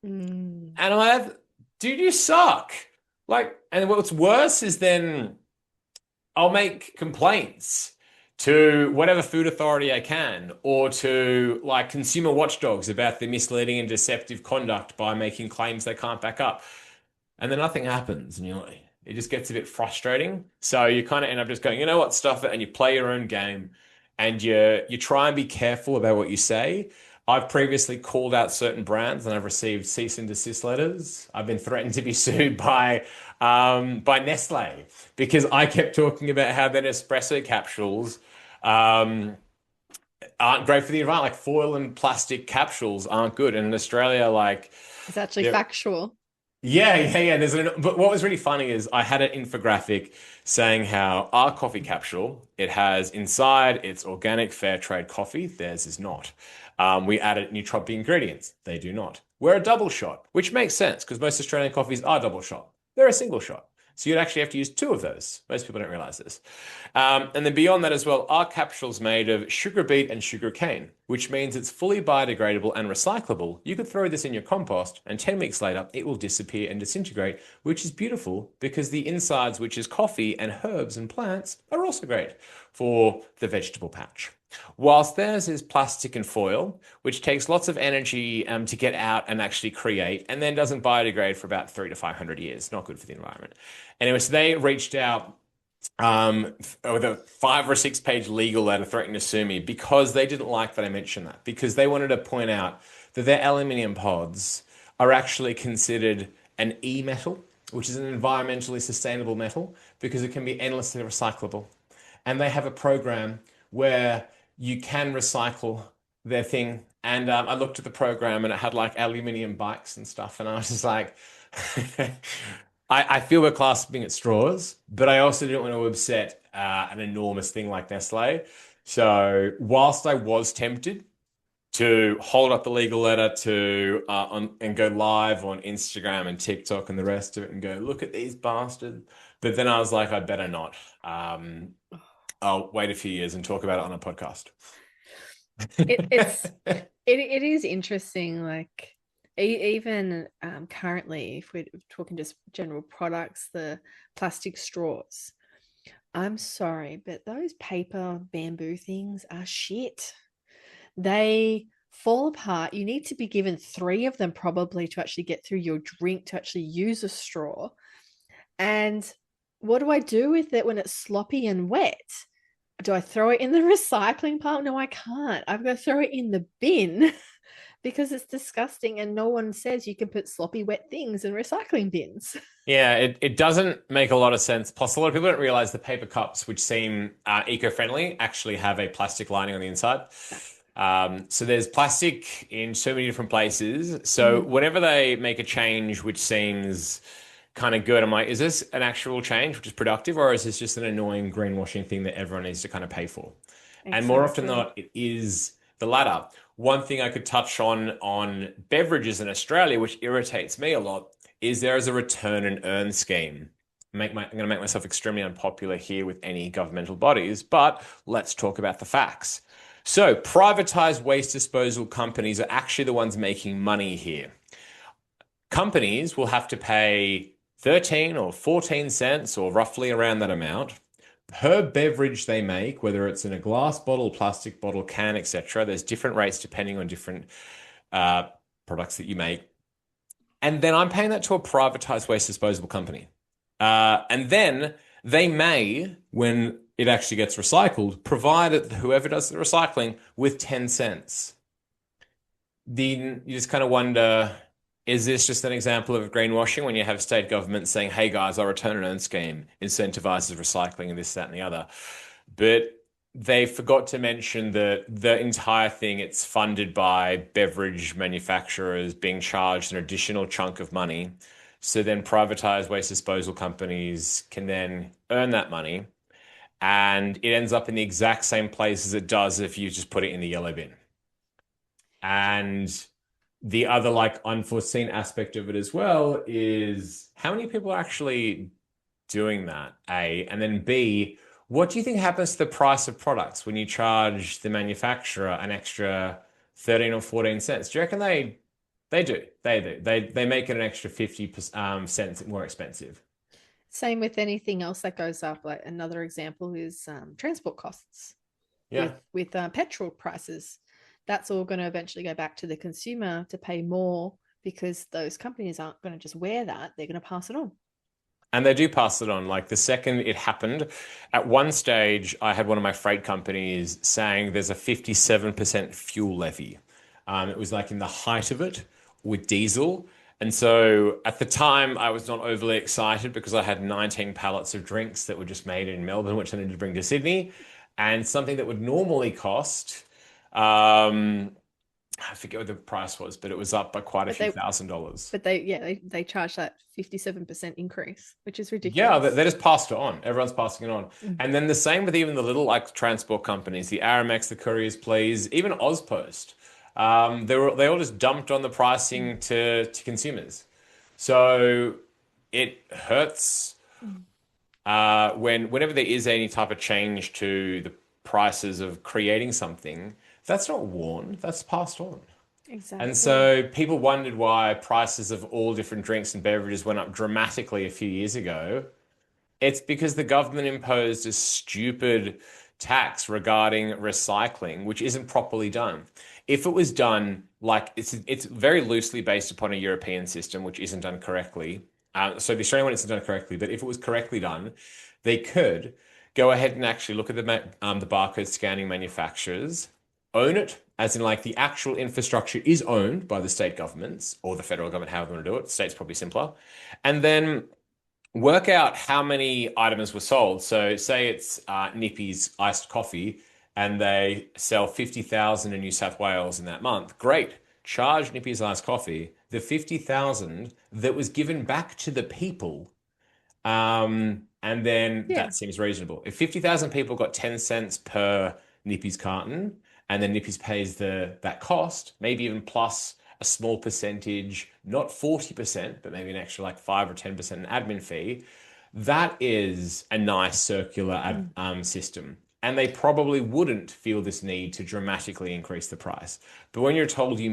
Mm. And I'm like, dude, you suck. Like, and what's worse is then I'll make complaints to whatever food authority I can, or to like consumer watchdogs about the misleading and deceptive conduct by making claims they can't back up. And then nothing happens, and it just gets a bit frustrating. So you kind of end up just going, you know what, stuff it, and you play your own game, and you try and be careful about what you say. I've previously called out certain brands, and I've received cease and desist letters. I've been threatened to be sued by Nestle because I kept talking about how their Nespresso capsules um, aren't great for the environment. Like foil and plastic capsules aren't good. And in Australia, like It's actually they're factual. yeah. But what was really funny is I had an infographic saying how our coffee capsule, it has inside it's organic fair trade coffee. Theirs is not. We added nootropic ingredients. They do not. We're a double shot, which makes sense because most Australian coffees are double shot. They're a single shot. So you'd actually have to use two of those. Most people don't realize this. And then beyond that as well, our capsule's made of sugar beet and sugar cane, which means it's fully biodegradable and recyclable. You could throw this in your compost, and 10 weeks later, it will disappear and disintegrate, which is beautiful because the insides, which is coffee and herbs and plants, are also great for the vegetable patch. Whilst theirs is plastic and foil, which takes lots of energy to get out and actually create, and then doesn't biodegrade for about 300 to 500 years. Not good for the environment. Anyway, so they reached out with a 5 or 6 page legal letter threatening to sue me because they didn't like that I mentioned that, because they wanted to point out that their aluminium pods are actually considered an E metal, which is an environmentally sustainable metal because it can be endlessly recyclable. And they have a program where you can recycle their thing. And I looked at the program and it had like aluminium bikes and stuff. And I was just like, I feel we're clasping at straws, but I also didn't want to upset an enormous thing like Nestle. So whilst I was tempted to hold up the legal letter and go live on Instagram and TikTok and the rest of it and go, look at these bastards. But then I was like, I better not. I'll wait a few years and talk about it on a podcast. It is interesting. Like even currently, if we're talking just general products, the plastic straws. I'm sorry, but those paper bamboo things are shit. They fall apart. You need to be given three of them probably to actually get through your drink to actually use a straw. And what do I do with it when it's sloppy and wet? Do I throw it in the recycling pile? No, I can't. I've got to throw it in the bin because it's disgusting and no one says you can put sloppy wet things in recycling bins. Yeah, it doesn't make a lot of sense. Plus, a lot of people don't realize the paper cups, which seem eco-friendly, actually have a plastic lining on the inside. So there's plastic in so many different places. So whenever they make a change which seems kind of good. I'm like, is this an actual change which is productive, or is this just an annoying greenwashing thing that everyone needs to kind of pay for? And more often than Exactly. not, it is the latter. One thing I could touch on beverages in Australia, which irritates me a lot, is there is a return and earn scheme. I'm going to make myself extremely unpopular here with any governmental bodies, but let's talk about the facts. So, privatized waste disposal companies are actually the ones making money here. Companies will have to pay 13 or 14 cents, or roughly around that amount, per beverage they make, whether it's in a glass bottle, plastic bottle, can, etc. There's different rates depending on different uh, products that you make. And then I'm paying that to a privatized waste disposal company. And then they may, when it actually gets recycled, provide whoever does the recycling with 10 cents. Then you just kind of wonder, is this just an example of greenwashing when you have state governments saying, hey guys, our return and earn scheme incentivizes recycling and this, that, and the other. But they forgot to mention that the entire thing, it's funded by beverage manufacturers being charged an additional chunk of money. So then privatized waste disposal companies can then earn that money, and it ends up in the exact same place as it does if you just put it in the yellow bin. And the other like unforeseen aspect of it as well is how many people are actually doing that, A, and then B, what do you think happens to the price of products when you charge the manufacturer an extra 13 or 14 cents? Do you reckon they do? They do. They make it an extra 50 cents more expensive. Same with anything else that goes up. Like another example is transport costs Yeah. with petrol prices. That's all going to eventually go back to the consumer to pay more because those companies aren't going to just wear that; they're going to pass it on. And they do pass it on. Like the second it happened, at one stage, I had one of my freight companies saying there's a 57% fuel levy. It was like in the height of it with diesel. And so at the time, I was not overly excited because I had 19 pallets of drinks that were just made in Melbourne, which I needed to bring to Sydney. And something that would normally cost, um, I forget what the price was, but it was up by quite a But few they, $1,000s. they charge that 57% increase, which is Yeah, they ridiculous. just passed it on. Everyone's passing it on. Mm. And then the same with even the little like transport companies, the Aramex, the Couriers, Please, even Ozpost. They all just dumped on the Mm. pricing to consumers. So it hurts Mm. whenever there is any type of change to the prices of creating something, that's not worn, that's passed on. And Exactly. so people wondered why prices of all different drinks and beverages went up dramatically a few years ago. It's because the government imposed a stupid tax regarding recycling, which isn't properly done. If it was done like it's very loosely based upon a European system, which isn't done correctly. So the Australian one isn't done correctly, but if it was correctly done, they could go ahead and actually look at the barcode scanning manufacturers, own it, as in like the actual infrastructure is owned by the state governments or the federal government, however they want to do it. State's probably simpler, and then work out how many items were sold. So say it's Nippy's iced coffee and they sell 50,000 in New South Wales in that month. Great. Charge Nippy's iced coffee the 50,000 that was given back to the people. And then Yeah. that seems reasonable. If 50,000 people got 10 cents per Nippy's carton, and then Nippy's pays that cost, maybe even plus a small percentage, not 40%, but maybe an extra like 5 or 10% an admin fee, that is a nice circular Mm. system. And they probably wouldn't feel this need to dramatically increase the price. But when you're told you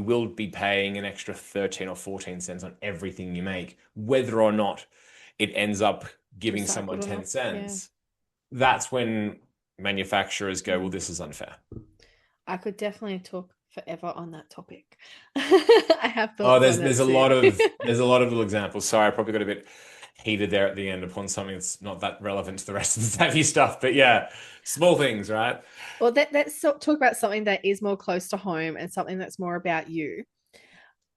will be paying an extra 13 or 14 cents on everything you make, whether or not it ends up giving someone Recycled or 10 not. Yeah. cents, that's when manufacturers go, well, Mm. this is unfair. I could definitely talk forever on that topic. I have Oh, thoughts on there's it a too. lot of little examples. Sorry, I probably got a bit heated there at the end upon something that's not that relevant to the rest of the Savvy stuff. But yeah, small things, right? Well, let's talk about something that is more close to home and something that's more about you.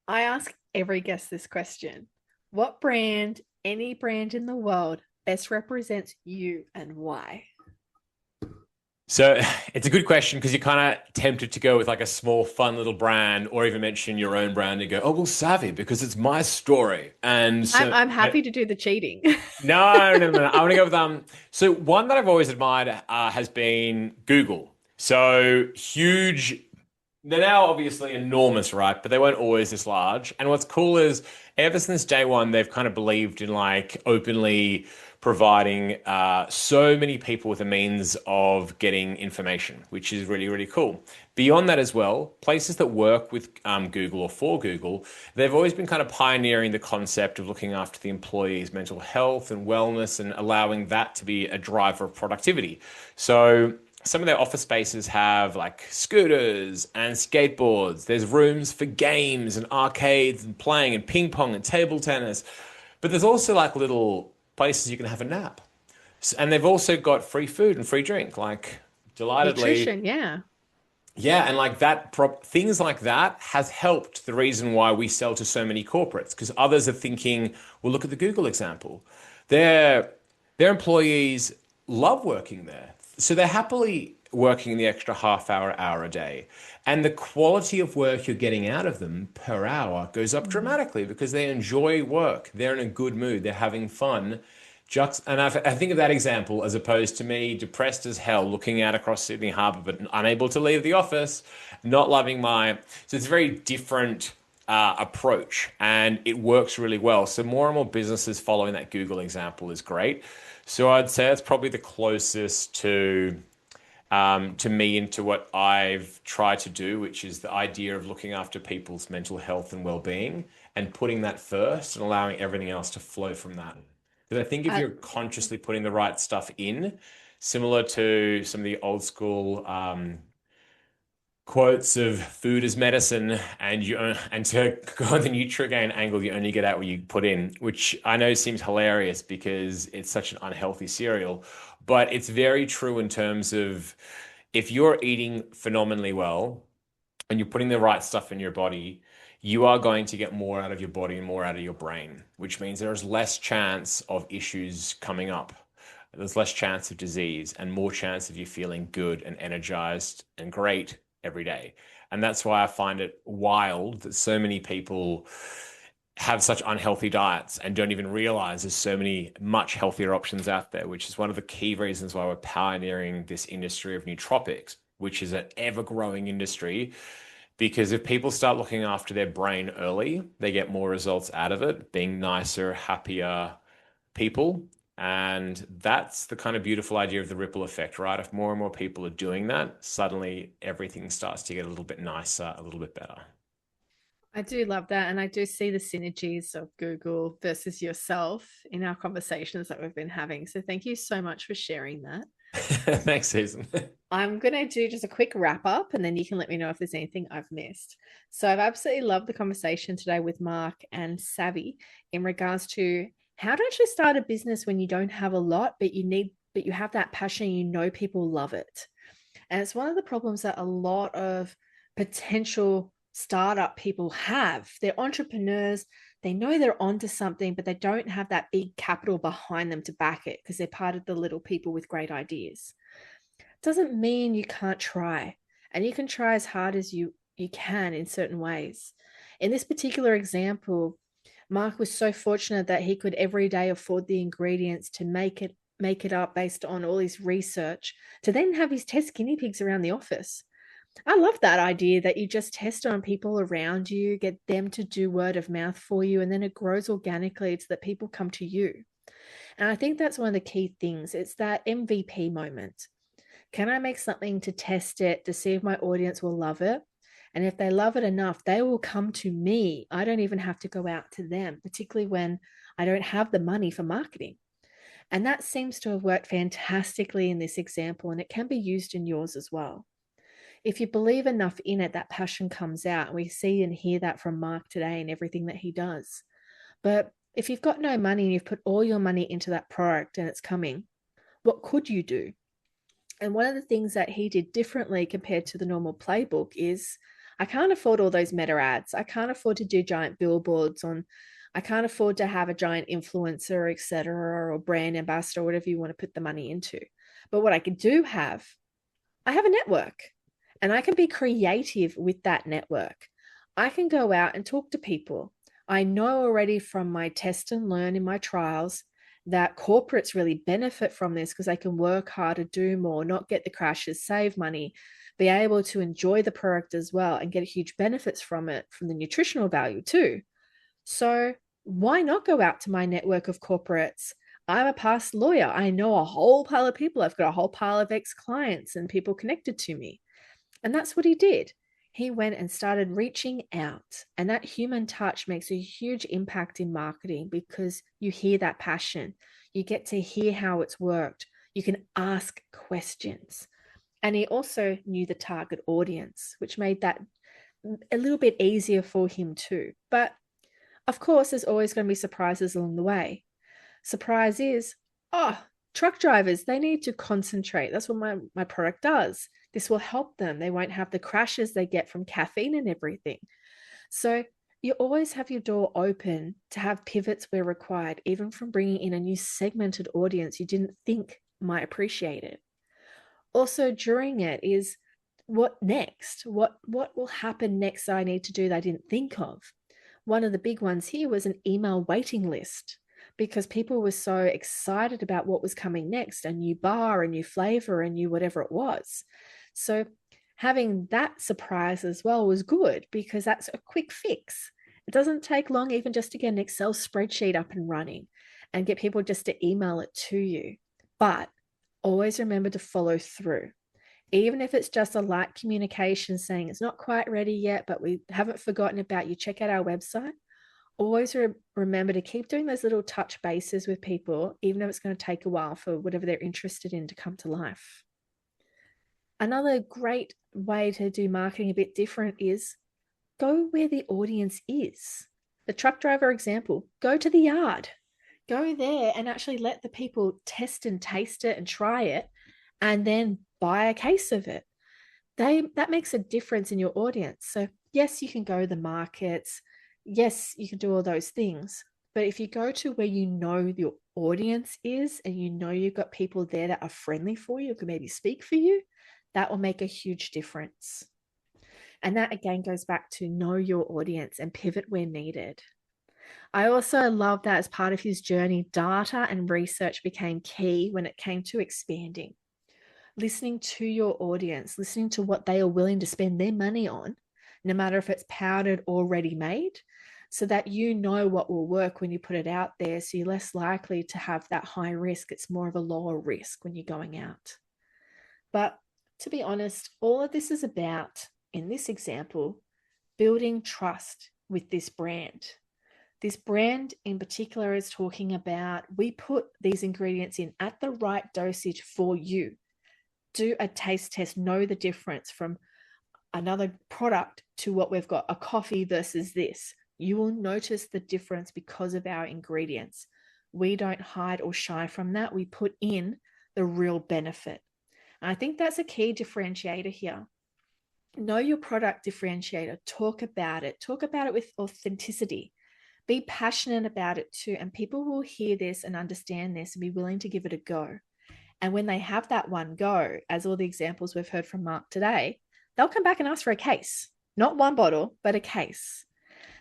I ask every guest this question. What brand, any brand in the world, best represents you and why? So it's a good question because you're kind of tempted to go with like a small, fun little brand, or even mention your own brand and go, "Oh, well, Savvy because it's my story." And I'm so, I'm happy to do the cheating. no, no, no, no. I want to go with So one that I've always admired has been Google. So huge. They're now obviously enormous, right? But they weren't always this large. And what's cool is ever since day one, they've kind of believed in like openly providing so many people with a means of getting information, which is really, really cool. Beyond that as well, places that work with Google or for Google, they've always been kind of pioneering the concept of looking after the employees' mental health and wellness and allowing that to be a driver of productivity. So some of their office spaces have like scooters and skateboards. There's rooms for games and arcades and playing and ping pong and table tennis. But there's also like little places you can have a nap. And they've also got free food and free drink. Like, delightedly, Nutrition, yeah. yeah, and like that, things like that has helped the reason why we sell to so many corporates because others are thinking, well, look at the Google example. Their their employees love working there, so they're happily working the extra half hour a day, and the quality of work you're getting out of them per hour goes up Mm. dramatically because they enjoy work. They're in a good mood. They're having fun. And I think of that example as opposed to me depressed as hell looking out across Sydney Harbour but unable to leave the office, not loving my. So it's a very different approach and it works really well. So more and more businesses following that Google example is great. So I'd say it's probably the closest to me into what I've tried to do, which is the idea of looking after people's mental health and well-being and putting that first and allowing everything else to flow from that. Because I think if I, you're consciously putting the right stuff in, similar to some of the old school quotes of food as medicine and to go on the Nutrigain angle, you only get out what you put in, which I know seems hilarious because it's such an unhealthy cereal, but it's very true in terms of if you're eating phenomenally well and you're putting the right stuff in your body, you are going to get more out of your body and more out of your brain, which means there is less chance of issues coming up. There's less chance of disease and more chance of you feeling good and energized and great every day. And that's why I find it wild that so many people have such unhealthy diets and don't even realize there's so many much healthier options out there, which is one of the key reasons why we're pioneering this industry of nootropics, which is an ever growing industry. Because if people start looking after their brain early, they get more results out of it, being nicer, happier people. And that's the kind of beautiful idea of the ripple effect, right? If more and more people are doing that, suddenly everything starts to get a little bit nicer, a little bit better. I do love that. And I do see the synergies of Google versus yourself in our conversations that we've been having. So thank you so much for sharing that. Thanks, Susan. I'm going to do just a quick wrap up and then you can let me know if there's anything I've missed. So, I've absolutely loved the conversation today with Mark and Savvy in regards to how to actually start a business when you don't have a lot, but you have that passion, you know, people love it. And it's one of the problems that a lot of potential startup people have. They're entrepreneurs, they know they're onto something, but they don't have that big capital behind them to back it because they're part of the little people with great ideas. Doesn't mean you can't try. And you can try as hard as you can in certain ways. In this particular example, Mark was so fortunate that he could every day afford the ingredients to make it up based on all his research to then have his test guinea pigs around the office. I love that idea that you just test on people around you, get them to do word of mouth for you, and then it grows organically so that people come to you. And I think that's one of the key things. It's that MVP moment. Can I make something to test it to see if my audience will love it? And if they love it enough, they will come to me. I don't even have to go out to them, particularly when I don't have the money for marketing. And that seems to have worked fantastically in this example, and it can be used in yours as well. If you believe enough in it, that passion comes out. And we see and hear that from Mark today and everything that he does. But if you've got no money and you've put all your money into that product and it's coming, what could you do? And one of the things that he did differently compared to the normal playbook is I can't afford all those meta ads. I can't afford to do giant billboards on, I can't afford to have a giant influencer, etc., or brand ambassador, or whatever you want to put the money into. But what I could do have I have a network and I can be creative with that network. I can go out and talk to people. I know already from my test and learn in my trials that corporates really benefit from this because they can work harder, do more, not get the crashes, save money, be able to enjoy the product as well and get huge benefits from it, from the nutritional value too. So why not go out to my network of corporates? I'm a past lawyer. I know a whole pile of people. I've got a whole pile of ex clients and people connected to me. And that's what he did. He went and started reaching out. And that human touch makes a huge impact in marketing because you hear that passion. You get to hear how it's worked. You can ask questions. And he also knew the target audience, which made that a little bit easier for him too. But of course, there's always going to be surprises along the way. Surprise is, oh, truck drivers, they need to concentrate. That's what my product does. This will help them. They won't have the crashes they get from caffeine and everything. So you always have your door open to have pivots where required, even from bringing in a new segmented audience you didn't think might appreciate it. Also, during it is what next? What will happen next that I need to do that I didn't think of? One of the big ones here was an email waiting list because people were so excited about what was coming next, a new bar, a new flavor, a new whatever it was. So having that surprise as well was good because that's a quick fix. It doesn't take long even just to get an Excel spreadsheet up and running and get people just to email it to you. But always remember to follow through. Even if it's just a light communication saying it's not quite ready yet, but we haven't forgotten about you, check out our website. Always remember to keep doing those little touch bases with people, even if it's going to take a while for whatever they're interested in to come to life. Another great way to do marketing a bit different is go where the audience is. The truck driver example, go to the yard, go there and actually let the people test and taste it and try it, and then buy a case of it. That makes a difference in your audience. So yes, you can go to the markets. Yes, you can do all those things. But if you go to where you know your audience is and you know you've got people there that are friendly for you, can maybe speak for you, that will make a huge difference. And that again goes back to know your audience and pivot where needed. I also love that as part of his journey, data and research became key when it came to expanding. Listening to your audience, listening to what they are willing to spend their money on, no matter if it's powdered or ready made, so that you know what will work when you put it out there. So you're less likely to have that high risk. It's more of a lower risk when you're going out. But to be honest, all of this is about, in this example, building trust with this brand. This brand in particular is talking about we put these ingredients in at the right dosage for you. Do a taste test, know the difference from another product to what we've got, a coffee versus this. You will notice the difference because of our ingredients. We don't hide or shy from that. We put in the real benefit. And I think that's a key differentiator here. Know your product differentiator. Talk about it with authenticity. Be passionate about it too. And people will hear this and understand this and be willing to give it a go. And when they have that one go, as all the examples we've heard from Mark today, they'll come back and ask for a case, not one bottle, but a case.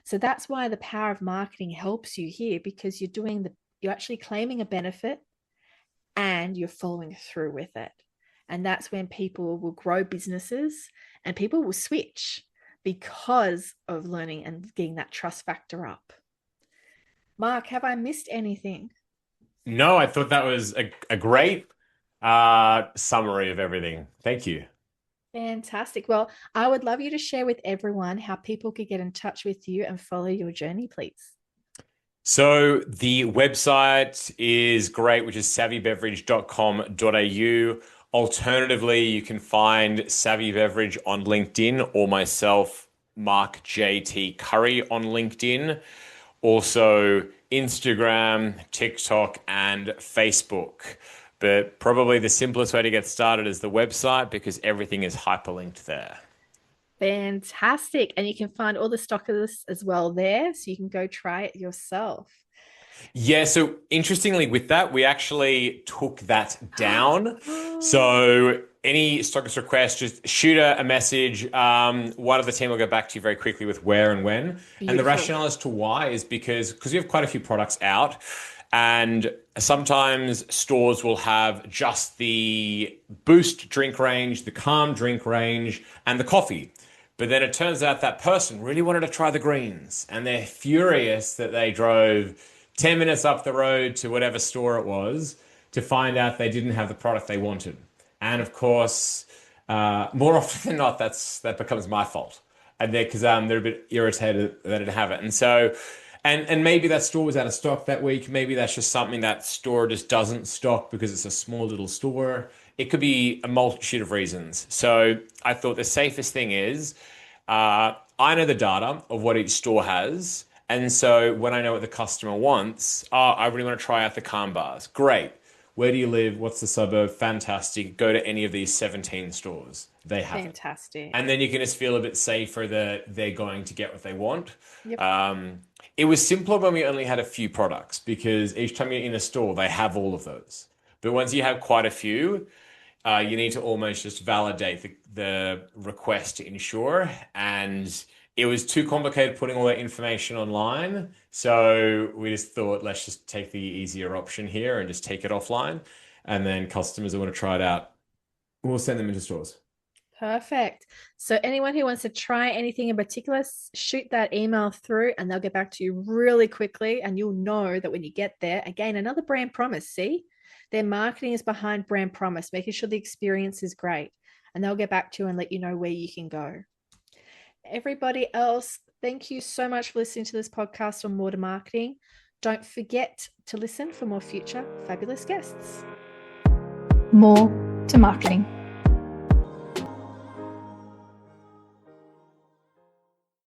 So that's why the power of marketing helps you here, because you're actually claiming a benefit and you're following through with it. And that's when people will grow businesses and people will switch because of learning and getting that trust factor up. Mark, have I missed anything? No, I thought that was a great summary of everything. Thank you. Fantastic. Well, I would love you to share with everyone how people could get in touch with you and follow your journey, please. So the website is great, which is savvybeverage.com.au. Alternatively, you can find Savvy Beverage on LinkedIn or myself, Mark J.T. Curry on LinkedIn. Also Instagram, TikTok, and Facebook. But probably the simplest way to get started is the website because everything is hyperlinked there. Fantastic. And you can find all the stock of this as well there. So you can go try it yourself. Yeah, so interestingly, with that, we actually took that down. So any stockist request, just shoot a message. One of the team will go back to you very quickly with where and when. And the Beautiful. rationale as to why is because we have quite a few products out, and sometimes stores will have just the boost drink range, the calm drink range, and the coffee. But then it turns out that person really wanted to try the greens, and they're furious that they drove 10 minutes up the road to whatever store it was to find out they didn't have the product they wanted. And of course, more often than not, that becomes my fault. And they're a bit irritated that I didn't have it. And so, and maybe that store was out of stock that week. Maybe that's just something that store just doesn't stock because it's a small little store. It could be a multitude of reasons. So I thought the safest thing is I know the data of what each store has. And so when I know what the customer wants, oh, I really want to try out the calm bars. Great. Where do you live? What's the suburb? Fantastic. Go to any of these 17 stores. They have it. Fantastic. And then you can just feel a bit safer that they're going to get what they want. Yep. It was simpler when we only had a few products because each time you're in a store, they have all of those. But once you have quite a few, you need to almost just validate the request to ensure. And it was too complicated putting all that information online. So we just thought, let's just take the easier option here and just take it offline. And then customers who want to try it out, we'll send them into stores. Perfect. So anyone who wants to try anything in particular, shoot that email through and they'll get back to you really quickly. And you'll know that when you get there, again, another brand promise. See, their marketing is behind brand promise, making sure the experience is great. And they'll get back to you and let you know where you can go. Everybody else, thank you so much for listening to this podcast on water marketing. Don't forget to listen for more future fabulous guests. More to marketing.